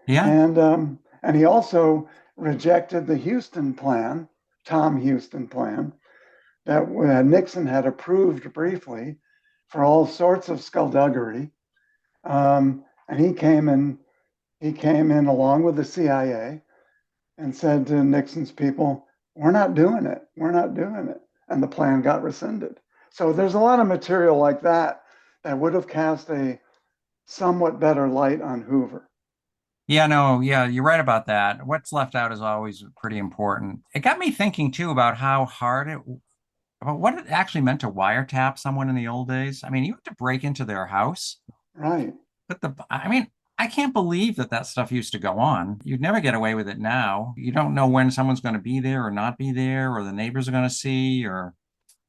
Yeah. And he also rejected the Houston plan, Tom Houston plan, that Nixon had approved briefly for all sorts of skullduggery. And he came in along with the CIA and said to Nixon's people, "We're not doing it. We're not doing it." And the plan got rescinded. So there's a lot of material like that would have cast a somewhat better light on Hoover. Yeah, no, yeah, you're right about that. What's left out is always pretty important. It got me thinking too about about what it actually meant to wiretap someone in the old days. I mean, you had to break into their house. Right. But I mean, I can't believe that stuff used to go on. You'd never get away with it now. You don't know when someone's going to be there or not be there, or the neighbors are going to see, or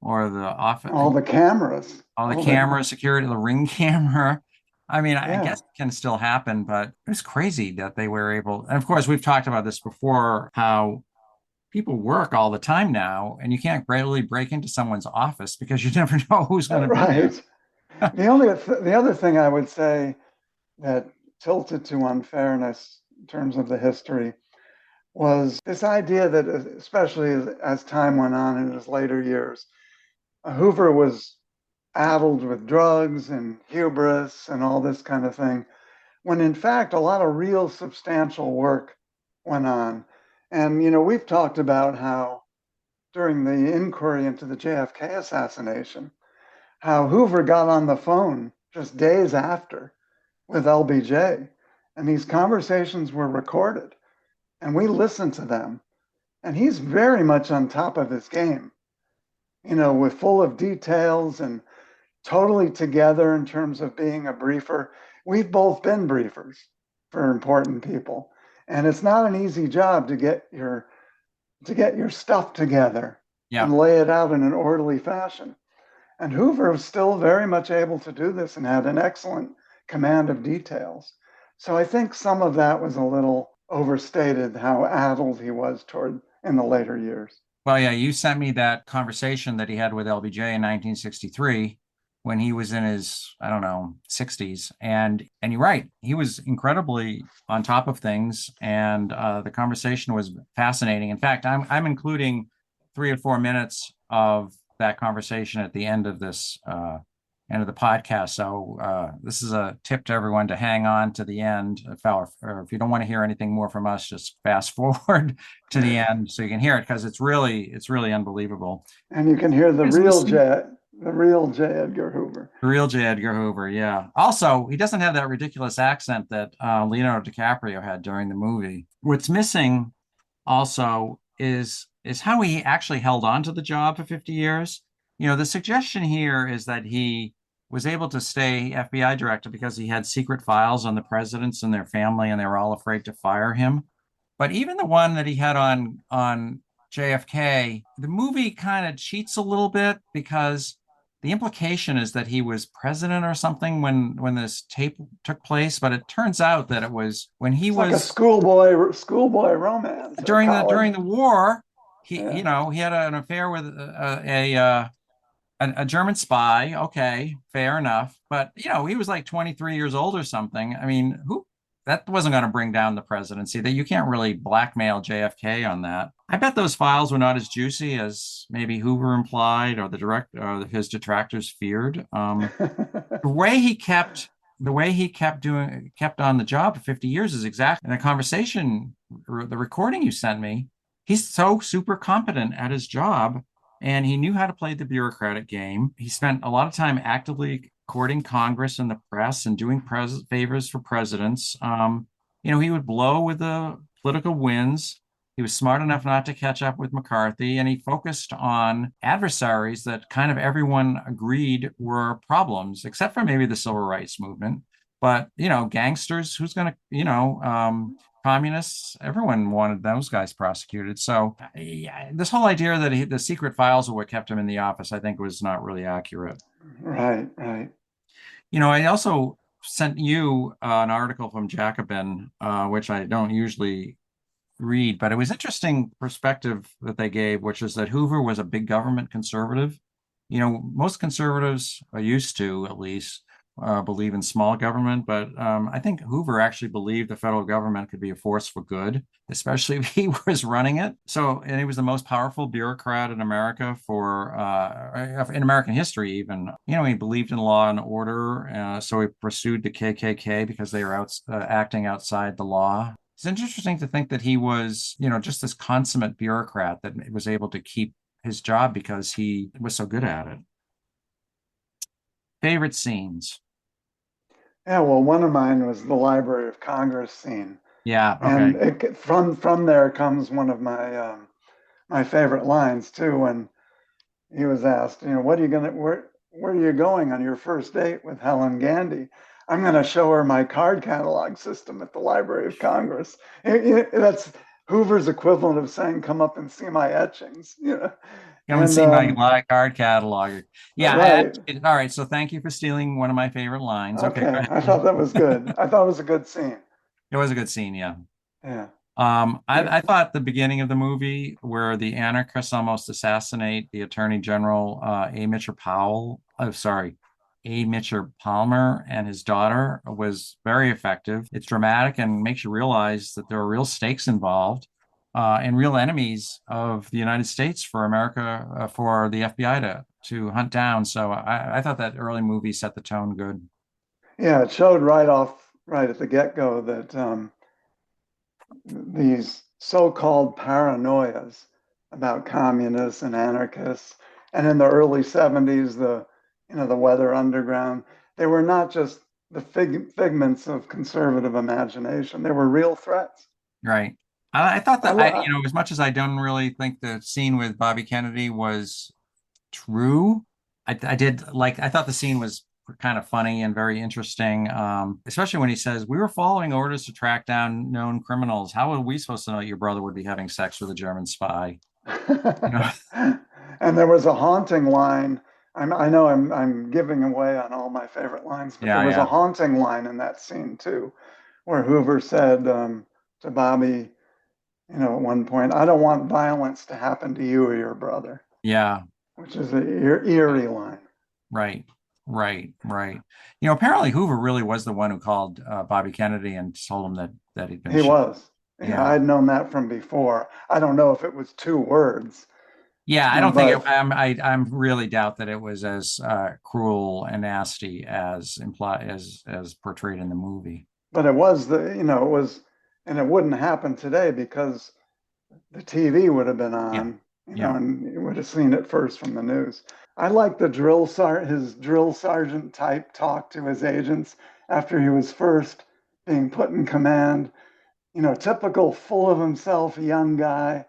the office, All the cameras. all the camera security, the ring camera. I mean, I Yeah. guess it can still happen, but it was crazy that they were able. And of course, we've talked about this before, how people work all the time now, and you can't really break into someone's office because you never know who's going to be there. Right. The other thing I would say that tilted to unfairness in terms of the history was this idea that, especially as time went on in his later years, Hoover was addled with drugs and hubris and all this kind of thing, when in fact a lot of real substantial work went on. And, we've talked about how during the inquiry into the JFK assassination, how Hoover got on the phone just days after with LBJ. And these conversations were recorded and we listened to them. And he's very much on top of his game, with full of details and totally together in terms of being a briefer. We've both been briefers for important people. And it's not an easy job to get your stuff together Yeah. and lay it out in an orderly fashion. And Hoover was still very much able to do this and had an excellent command of details. So I think some of that was a little overstated how addled he was toward in the later years. Well, yeah, you sent me that conversation that he had with LBJ in 1963 when he was in his, I don't know, 60s. And you're right, he was incredibly on top of things, and the conversation was fascinating. In fact, I'm including 3 or 4 minutes of that conversation at the end of this end of the podcast. So this is a tip to everyone to hang on to the end. Or if you don't want to hear anything more from us, just fast forward to the end so you can hear it, because it's really unbelievable. And you can hear It's missing The real J. Edgar Hoover. the real J. Edgar Hoover. Yeah. Also, he doesn't have that ridiculous accent that Leonardo DiCaprio had during the movie. What's missing also is how he actually held on to the job for 50 years. The suggestion here is that he was able to stay FBI director because he had secret files on the presidents and their family, and they were all afraid to fire him. But even the one that he had on JFK, the movie kind of cheats a little bit because the implication is that he was president or something when this tape took place, but it turns out that it was when he It's like a was schoolboy romance or during the college. war. He Yeah. he had an affair with a German spy. Okay, fair enough. But he was like 23 years old or something. I mean, who that wasn't going to bring down the presidency. That you can't really blackmail JFK on that. I bet those files were not as juicy as maybe Hoover implied or his detractors feared. The way he kept kept on the job for 50 years is exactly in a conversation, the recording you sent me. He's so super competent at his job, and he knew how to play the bureaucratic game. He spent a lot of time actively courting Congress and the press and doing favors for presidents. He would blow with the political winds. He was smart enough not to catch up with McCarthy, and he focused on adversaries that kind of everyone agreed were problems, except for maybe the civil rights movement. But, gangsters, who's going to, communists, everyone wanted those guys prosecuted. So yeah, this whole idea that the secret files are what kept him in the office, I think, was not really accurate. Right, right. I also sent you an article from Jacobin, which I don't usually read, but it was interesting perspective that they gave, which is that Hoover was a big government conservative. Most conservatives are used to, at least, believe in small government, but I think Hoover actually believed the federal government could be a force for good, especially if he was running it. So, and he was the most powerful bureaucrat in America in American history, even. He believed in law and order, so he pursued the KKK because they were acting outside the law. It's interesting to think that he was, just this consummate bureaucrat that was able to keep his job because he was so good at it. Favorite scenes? Yeah, well, one of mine was the Library of Congress scene, Yeah, and okay. from there comes one of my favorite lines too. When he was asked, what are you gonna where are you going on your first date with Helen Gandy? I'm going to show her my card catalog system at the Library of Congress. That's Hoover's equivalent of saying, "Come up and see my etchings." Come and And see my live card catalog. Yeah. right. All right. So thank you for stealing one of my favorite lines. Okay, go Okay, I ahead. thought that was good. I thought it was a good scene. It was a good scene. Yeah. Yeah. I thought the beginning of the movie where the anarchists almost assassinate the Attorney General, A. Mitchell Powell, oh, sorry, A. Mitchell Palmer and his daughter was very effective. It's dramatic and makes you realize that there are real stakes involved, and real enemies of the United States for America, for the FBI to hunt down. So I thought that early movie set the tone good. Yeah, it showed right at the get-go that these so-called paranoias about communists and anarchists, and in the early 70s, the Weather Underground, they were not just the figments of conservative imagination. They were real threats. Right. I thought I, that lo- as much as I don't really think the scene with Bobby Kennedy was true, I thought the scene was kind of funny and very interesting, especially when he says, "We were following orders to track down known criminals. How are we supposed to know your brother would be having sex with a German spy?" You know, And there was a haunting line. I know I'm giving away on all my favorite lines, but there Yeah, was a yeah, haunting line in that scene too, where Hoover said to Bobby, at one point, "I don't want violence to happen to you or your brother," yeah. which is an eerie line. Right, right. Apparently Hoover really was the one who called Bobby Kennedy and told him that he'd been He shot. was. Yeah, Yeah, I'd known that from before. I don't know if it was 2 words, yeah. I don't think but I'm really doubt that it was as cruel and nasty as implied as portrayed in the movie. it was it was, and it wouldn't happen today because the TV would have been Yeah, on, yeah, and you would have seen it first from the news. I like his drill sergeant type talk to his agents after he was first being put in command. Typical full of himself young guy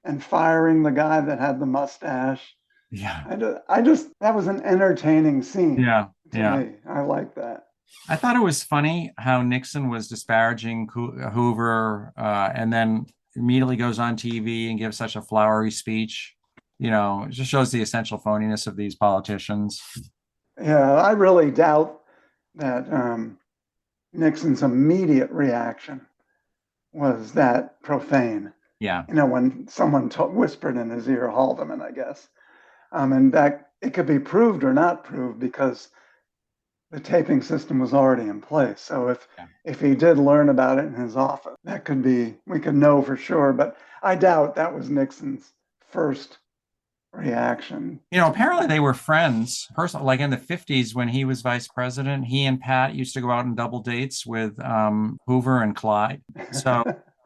and firing the guy that had the mustache. yeah, I just that was an entertaining scene yeah, to yeah. me. I like that. I thought it was funny how Nixon was disparaging Hoover, and then immediately goes on TV and gives such a flowery speech. It just shows the essential phoniness of these politicians. Yeah, I really doubt that Nixon's immediate reaction was that profane. Yeah, When someone whispered in his ear, Haldeman, I guess. And that it could be proved or not proved because the taping system was already in place. So yeah. if he did learn about it in his office, we could know for sure. But I doubt that was Nixon's first reaction. Apparently they were friends. Personal, like in the 50s when he was vice president, he and Pat used to go out on double dates with Hoover and Clyde. So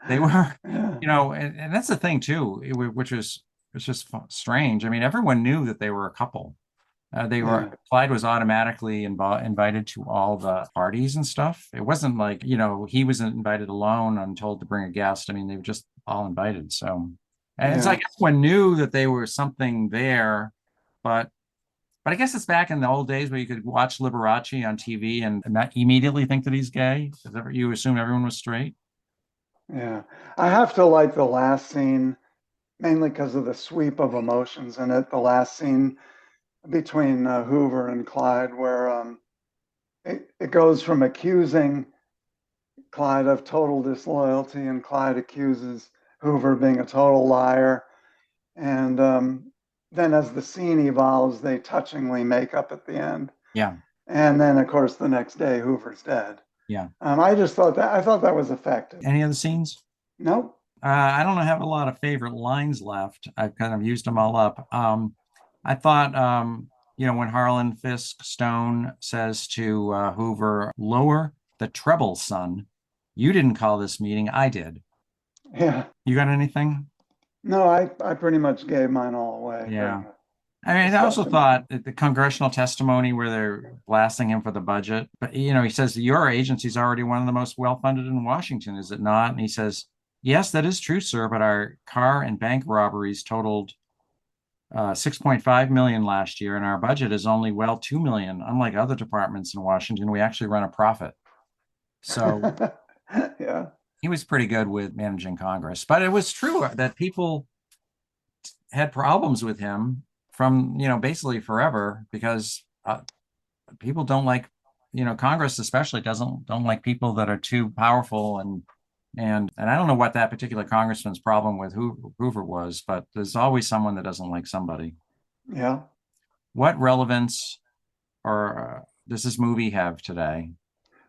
they were, Yeah, and that's the thing too, which was it's just strange. I mean, everyone knew that they were a couple. yeah, Clyde was automatically invited to all the parties and stuff. It wasn't like, he was invited alone and told to bring a guest. I mean, they were just all invited. So, and it's yeah. like everyone knew that they were something there, but I guess it's back in the old days where you could watch Liberace on TV and not immediately think that he's gay. You assume everyone was straight. Yeah, I have to like the last scene mainly because of the sweep of emotions in it. The last scene between Hoover and Clyde, where it goes from accusing Clyde of total disloyalty, and Clyde accuses Hoover of being a total liar. And then as the scene evolves, they touchingly make up at the end. Yeah, And then, of course, the next day, Hoover's dead. yeah. I thought that was effective. Any other scenes? Nope. I don't have a lot of favorite lines left. I've kind of used them all up. I thought, when Harlan Fisk Stone says to Hoover, lower the treble, son. You didn't call this meeting, I did. Yeah. You got anything? No, I pretty much gave mine all away during Yeah. the I mean, I also discussion. thought that the congressional testimony where they're blasting him for the budget, but he says your agency is already one of the most well-funded in Washington, is it not? And he says, yes, that is true, sir, but our car and bank robberies totaled 6.5 million last year, and our budget is only 2 million. Unlike other departments in Washington, we actually run a profit. So Yeah. he was pretty good with managing Congress, but it was true that people had problems with him from basically forever because people don't like Congress especially don't like people that are too powerful and I don't know what that particular congressman's problem with Hoover was, but there's always someone that doesn't like somebody. Yeah. What relevance or does this movie have today?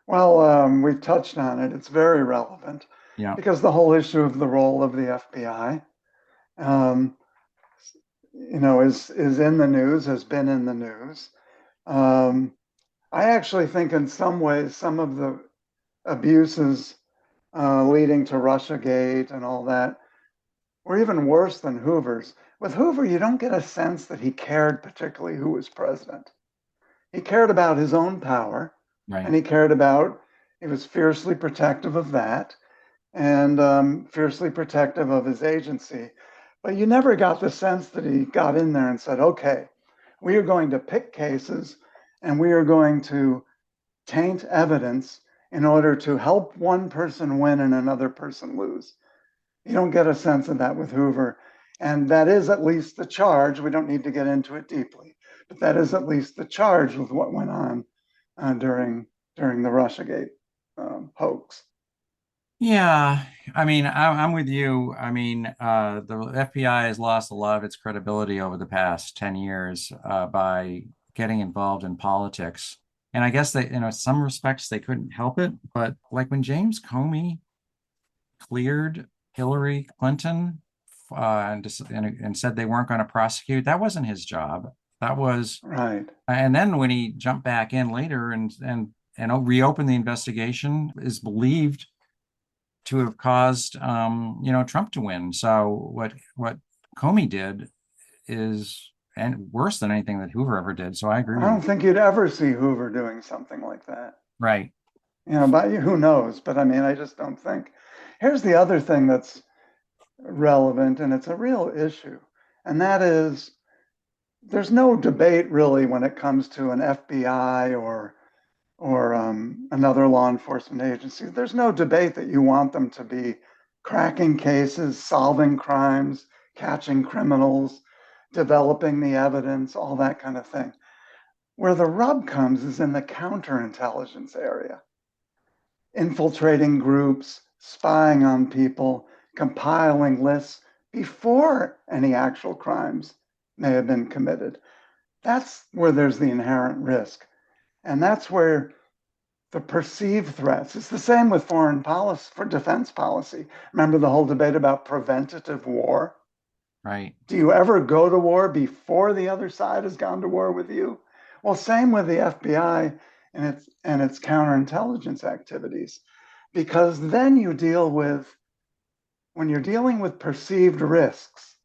Well, we've touched on it. It's very relevant Yeah, because the whole issue of the role of the FBI, um, is in the news, has been in the news. Um, I actually think, in some ways, some of the abuses leading to Russiagate and all that were even worse than Hoover's. With Hoover, you don't get a sense that he cared particularly who was president. He cared about his own power, right. and he was fiercely protective of that, and fiercely protective of his agency. But you never got the sense that he got in there and said, okay, we are going to pick cases and we are going to taint evidence in order to help one person win and another person lose. You don't get a sense of that with Hoover. And that is at least the charge. We don't need to get into it deeply, but that is at least the charge with what went on during the Russiagate hoax. Yeah, I mean, I'm with you. I mean, the FBI has lost a lot of its credibility over the past 10 years by getting involved in politics. And I guess they, in some respects, they couldn't help it. But like when James Comey cleared Hillary Clinton and said they weren't going to prosecute, that wasn't his job. That was, Right. and then when he jumped back in later and reopened the investigation, is believed to have caused Trump to win. So what Comey did is and worse than anything that Hoover ever did. So I agree I with don't you. think you'd ever see Hoover doing something like that. Right. But who knows? But I mean, I just don't think. Here's the other thing that's relevant, and it's a real issue, and that is there's no debate really when it comes to an FBI or another law enforcement agency. There's no debate that you want them to be cracking cases, solving crimes, catching criminals, developing the evidence, all that kind of thing. Where the rub comes is in the counterintelligence area, infiltrating groups, spying on people, compiling lists before any actual crimes may have been committed. That's where there's the inherent risk. And that's where the perceived threats, it's the same with foreign policy, for defense policy. Remember the whole debate about preventative war? Right. Do you ever go to war before the other side has gone to war with you? Well, same with the FBI and its counterintelligence activities, because then you deal with, when you're dealing with perceived risks,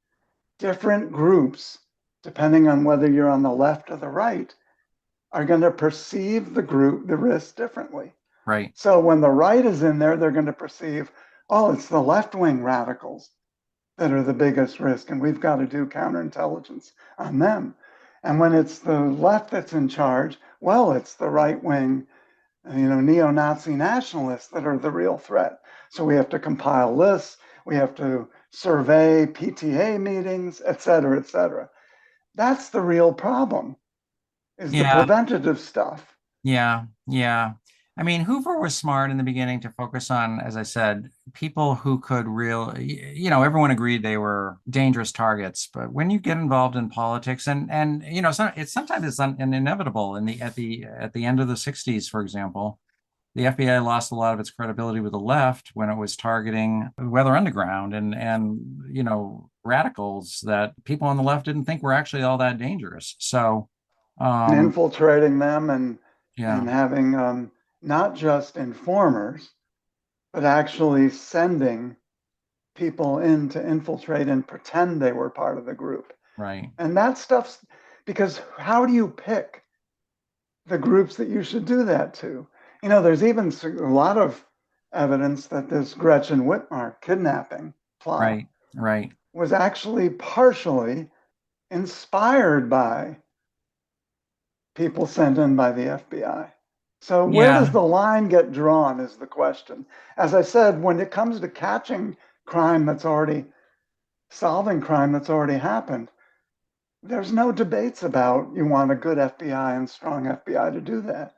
different groups, depending on whether you're on the left or the right, are going to perceive the risk differently. Right. So when the right is in there, they're going to perceive, oh, it's the left-wing radicals that are the biggest risk, and we've got to do counterintelligence on them. And when it's the left that's in charge, well, it's the right-wing, neo-Nazi nationalists that are the real threat. So we have to compile lists, we have to survey PTA meetings, et cetera, et cetera. That's the real problem, is the Yeah. preventative stuff. Yeah. Yeah. I mean, Hoover was smart in the beginning to focus on, as I said, people who could everyone agreed they were dangerous targets. But when you get involved in politics, sometimes it's inevitable. At the end of the '60s, for example, the FBI lost a lot of its credibility with the left when it was targeting Weather Underground and radicals that people on the left didn't think were actually all that dangerous. So, And um, infiltrating them and yeah, having not just informers, but actually sending people in to infiltrate and pretend they were part of the group. right. And that stuff's because how do you pick the groups that you should do that to? There's even a lot of evidence that this Gretchen Whitmer kidnapping plot Right, right. was actually partially inspired by people sent in by the FBI. So where does Yeah, the line get drawn is the question. As I said, when it comes to catching crime that's already, solving crime that's already happened, there's no debates about you want a good FBI and strong FBI to do that.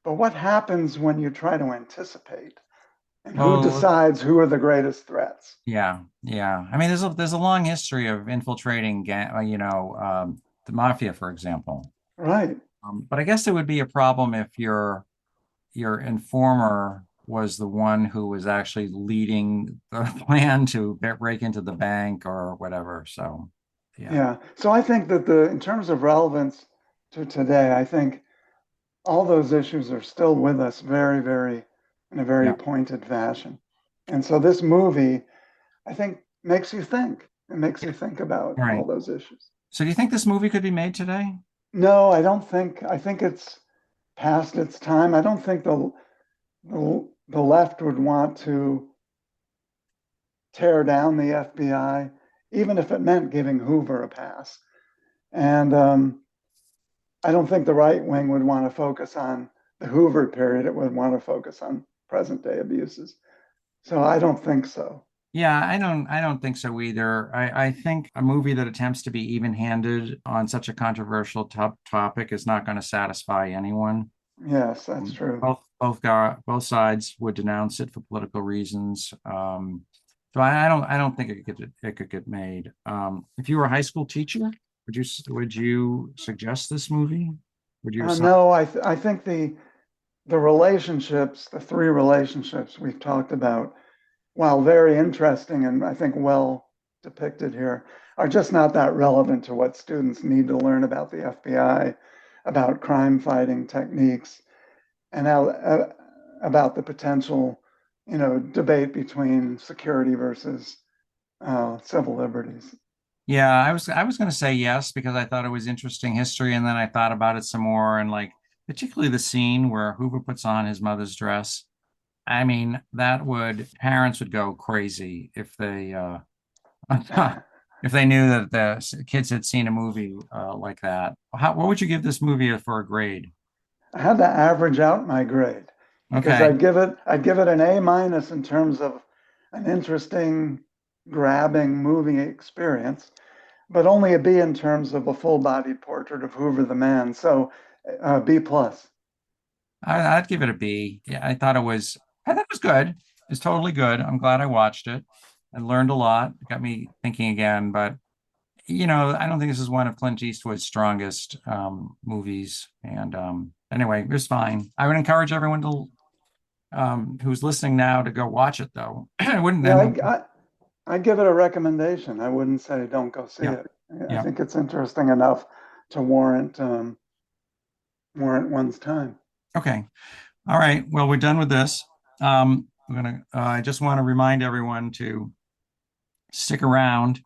But what happens when you try to anticipate? And who well, decides who are the greatest threats? yeah, yeah. I mean, there's a long history of infiltrating, the mafia, for example. Right. But I guess it would be a problem if your informer was the one who was actually leading the plan to break into the bank or whatever. So, yeah, Yeah. So I think that in terms of relevance to today, I think all those issues are still with us very, very, in a very yeah, pointed fashion. And so this movie, I think, makes you think. It makes you think about all right. those issues. So, do you think this movie could be made today? No, I don't think, I think it's past its time. I don't think the left would want to tear down the FBI, even if it meant giving Hoover a pass. And I don't think the right wing would want to focus on the Hoover period. It would want to focus on present day abuses. So I don't think so. Yeah, I don't think so either. I think a movie that attempts to be even-handed on such a controversial topic is not going to satisfy anyone. Yes, that's true. Both sides would denounce it for political reasons. So I don't think it could get made. If you were a high school teacher, would you suggest this movie? Would you assign? No, I think the relationships, the three relationships we've talked about, while very interesting and I think well depicted here, are just not that relevant to what students need to learn about the FBI, about crime fighting techniques, and about the potential, debate between security versus civil liberties. Yeah, I was going to say yes because I thought it was interesting history, and then I thought about it some more, and like particularly the scene where Hoover puts on his mother's dress. I mean, that would parents would go crazy if they if they knew that the kids had seen a movie like that. What would you give this movie for a grade? I had to average out my grade because Okay. I'd give it an A minus in terms of an interesting, grabbing movie experience, but only a B in terms of a full-bodied portrait of Hoover the man. So B plus. I'd give it a B. Yeah, I thought it was good. It's totally good. I'm glad I watched it. I learned a lot. It got me thinking again, but I don't think this is one of Clint Eastwood's strongest movies. And anyway, it was fine. I would encourage everyone to who's listening now to go watch it though. I wouldn't Yeah, then I'd give it a recommendation. I wouldn't say don't go see yeah, it. I yeah. think it's interesting enough to warrant one's time. Okay. All right. Well, we're done with this. I just want to remind everyone to stick around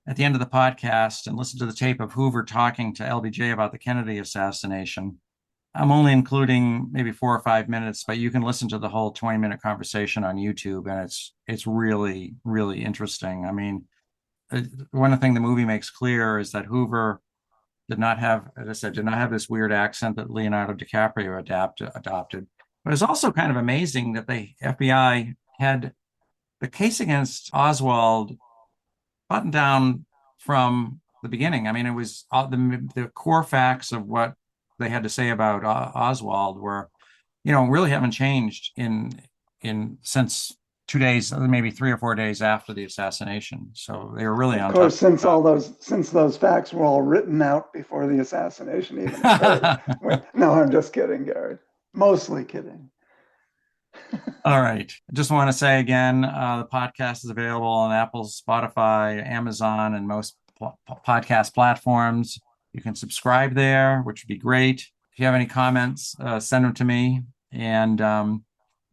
at the end of the podcast and listen to the tape of Hoover talking to LBJ about the Kennedy assassination. I'm only including maybe 4 or 5 minutes, but you can listen to the whole 20-minute conversation on YouTube, and it's really, really interesting. I mean, one thing the movie makes clear is that Hoover did not have, as I said, did not have this weird accent that Leonardo DiCaprio adopted. But it's also kind of amazing that the FBI had the case against Oswald buttoned down from the beginning. I mean, it was the core facts of what they had to say about Oswald were, really haven't changed in since 2 days, maybe 3 or 4 days after the assassination. So they were really Of on top course, of since those facts were all written out before the assassination even occurred. that. No, I'm just kidding, Gary. Mostly kidding. All right. I just want to say again, the podcast is available on Apple, Spotify, Amazon, and most podcast platforms. You can subscribe there, which would be great. If you have any comments, send them to me. And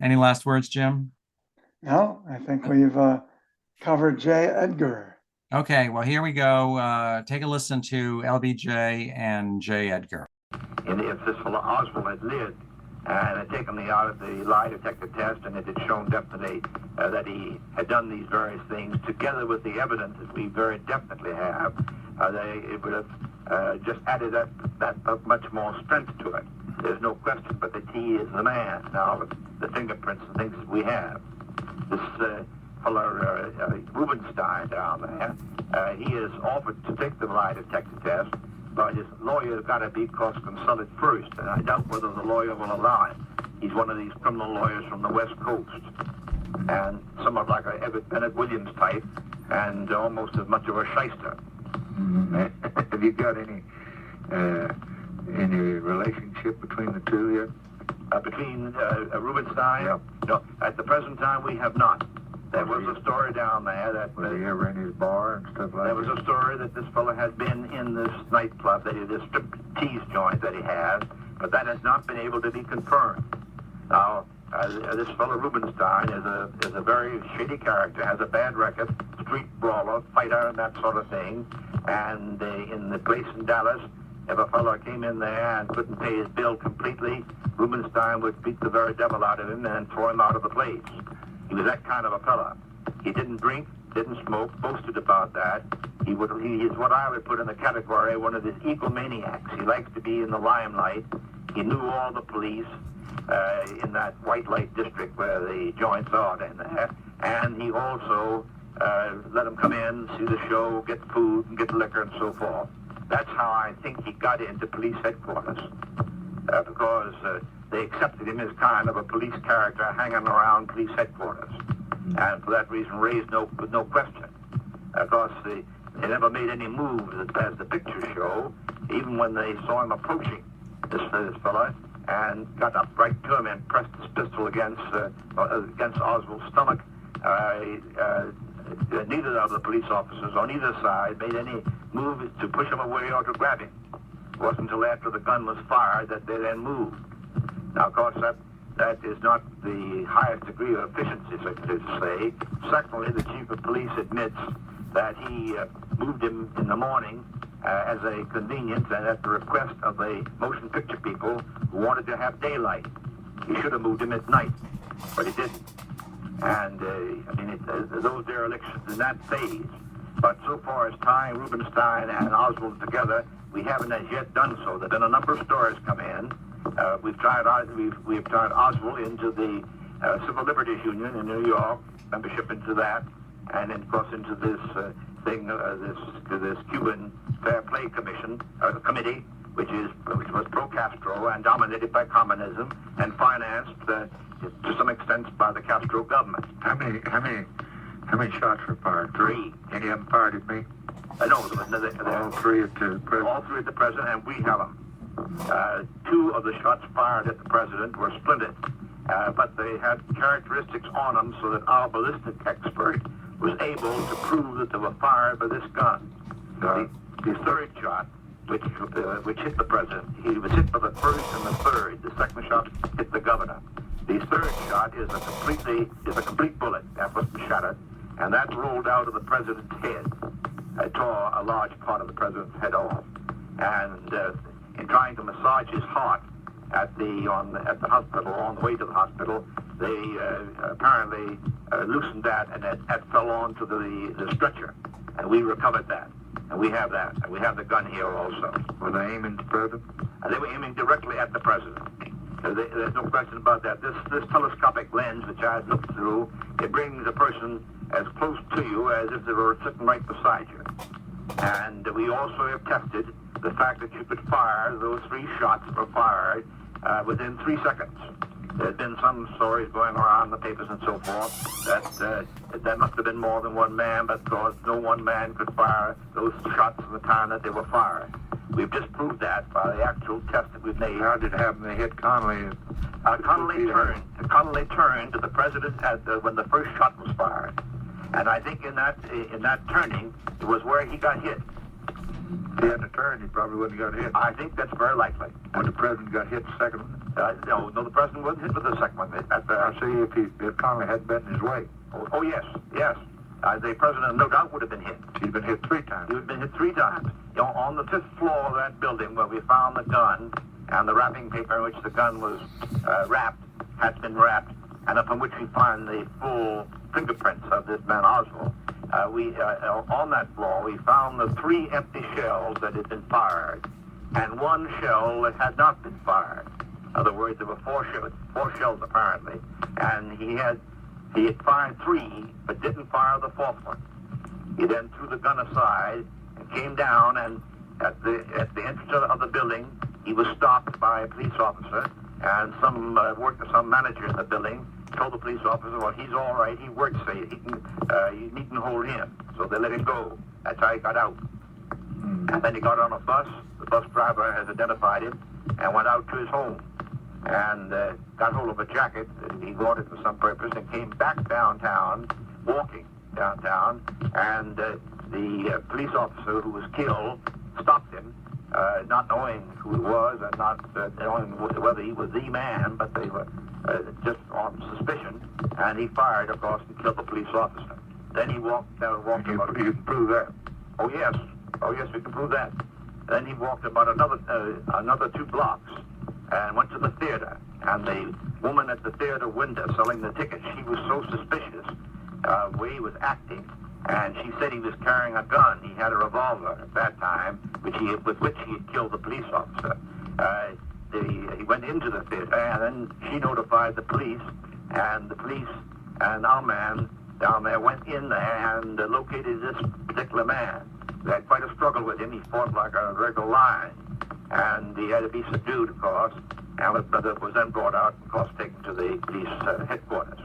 any last words, Jim? No, I think we've covered J. Edgar. Okay, well, here we go. Take a listen to LBJ and J. Edgar. And if this fellow Oswald had lived and had taken the out of the lie detector test and it had shown definitely that he had done these various things together with the evidence that we very definitely have, it would have just added that much more strength to it. There's no question but that he is the man now with the fingerprints and things that we have. This fellow Rubenstein down there, he has offered to take the lie detector test, but his lawyer's got to be cross-consulted first, and I doubt whether the lawyer will allow it. He's one of these criminal lawyers from the West Coast, and somewhat like a Everett Bennett Williams type, and almost as much of a shyster. Have you got any relationship between the two yet? Between Rubenstein? Yep. No, at the present time we have not. There was a story down there that... Was he ever in his bar and stuff like that? There was a story that this fellow had been in this nightclub, this strip-tease joint that he has, but that has not been able to be confirmed. Now, this fellow Rubenstein is a very shady character, has a bad record, street brawler, fighter, and that sort of thing. And in the place in Dallas, if a fellow came in there and couldn't pay his bill completely, Rubenstein would beat the very devil out of him and throw him out of the place. He was that kind of a fella. He didn't drink, didn't smoke, boasted about that. He is what I would put in the category of one of these egomaniacs. He likes to be in the limelight. He knew all the police in that white light district where the joints are in there. And he also let them come in, see the show, get food, and get liquor, and so forth. That's how I think he got into police headquarters, because they accepted him as kind of a police character hanging around police headquarters, and for that reason raised no question. Of course, they never made any moves as the pictures show, even when they saw him approaching this fella, and got up right to him and pressed his pistol against Oswald's stomach. Neither of the police officers on either side made any move to push him away or to grab him. It wasn't until after the gun was fired that they then moved. Now, of course, that is not the highest degree of efficiency, so to say. Secondly, the chief of police admits that he moved him in the morning as a convenience and at the request of the motion picture people who wanted to have daylight. He should have moved him at night, but he didn't. And, those derelictions in that phase. But so far as tying Rubenstein and Oswald together, we haven't as yet done so. There have been a number of stories come in. We've tried Oswald into the Civil Liberties Union in New York, membership into that, and then, of course, into this this Cuban Fair Play Committee, which was pro-Castro and dominated by communism and financed to some extent by the Castro government. How many shots were fired? 3. Any of them fired at me? No, All 3 at the president? All 3 at the president, and we have them. 2 of the shots fired at the president were splintered, but they had characteristics on them so that our ballistic expert was able to prove that they were fired by this gun. The 3rd shot, which hit the president, he was hit by the 1st and the 3rd. The 2nd shot hit the governor. The 3rd shot is a complete bullet that was shattered, and that rolled out of the president's head. It tore a large part of the president's head off. And in trying to massage his heart at the hospital, on the way to the hospital, they apparently loosened that, and it fell onto the stretcher, and we recovered that, and we have that, and we have the gun here also. Were they aiming at the president? They were aiming directly at the president. There's no question about that. This telescopic lens, which I looked through, it brings a person as close to you as if they were sitting right beside you. And we also have tested the fact that you could fire, those 3 shots were fired within 3 seconds. There's been some stories going around in the papers and so forth that there must have been more than one man, but because no one man could fire those shots at the time that they were fired. We've disproved that by the actual test that we've made. How did it happen? They hit Connolly? Connolly turned to the president when the 1st shot was fired, and I think in that turning it was where he got hit. If he hadn't turned, he probably wouldn't have got hit. I think that's very likely. When the president got hit, the second one? No, the president wasn't hit with the second one. I see if Connolly hadn't been in his way. Oh yes. The president no doubt would have been hit. He'd been hit 3 times. He would have been hit 3 times. On the 5th floor of that building where we found the gun and the wrapping paper in which the gun was wrapped, had been wrapped, and upon which we find the full fingerprints of this man Oswald, on that floor we found the 3 empty shells that had been fired and 1 shell that had not been fired. In other words, there were 4 shells apparently, and he had fired 3 but didn't fire the 4th one. He then threw the gun aside and came down, and at the entrance of the building he was stopped by a police officer, and some manager in the building told the police officer, well, he's all right, he works safe, you needn't hold him. So they let him go. That's how he got out. And then he got on a bus. The bus driver has identified him and went out to his home and got hold of a jacket that he wanted for some purpose and came back downtown, walking downtown, and the police officer who was killed stopped him, not knowing who he was and not knowing whether he was the man, but they were just on suspicion, and he fired, of course, and killed the police officer. Then he walked about... You can prove that? Oh, yes, we can prove that. Then he walked about another 2 blocks and went to the theater, and the woman at the theater window selling the tickets, she was so suspicious of the way he was acting, and she said he was carrying a gun. He had a revolver at that time, with which he had killed the police officer. He went into the theater, and then she notified the police and our man down there went in there and located this particular man. They had quite a struggle with him. He fought like a regular lion, and he had to be subdued, of course, and was then brought out and, of course, taken to the police headquarters.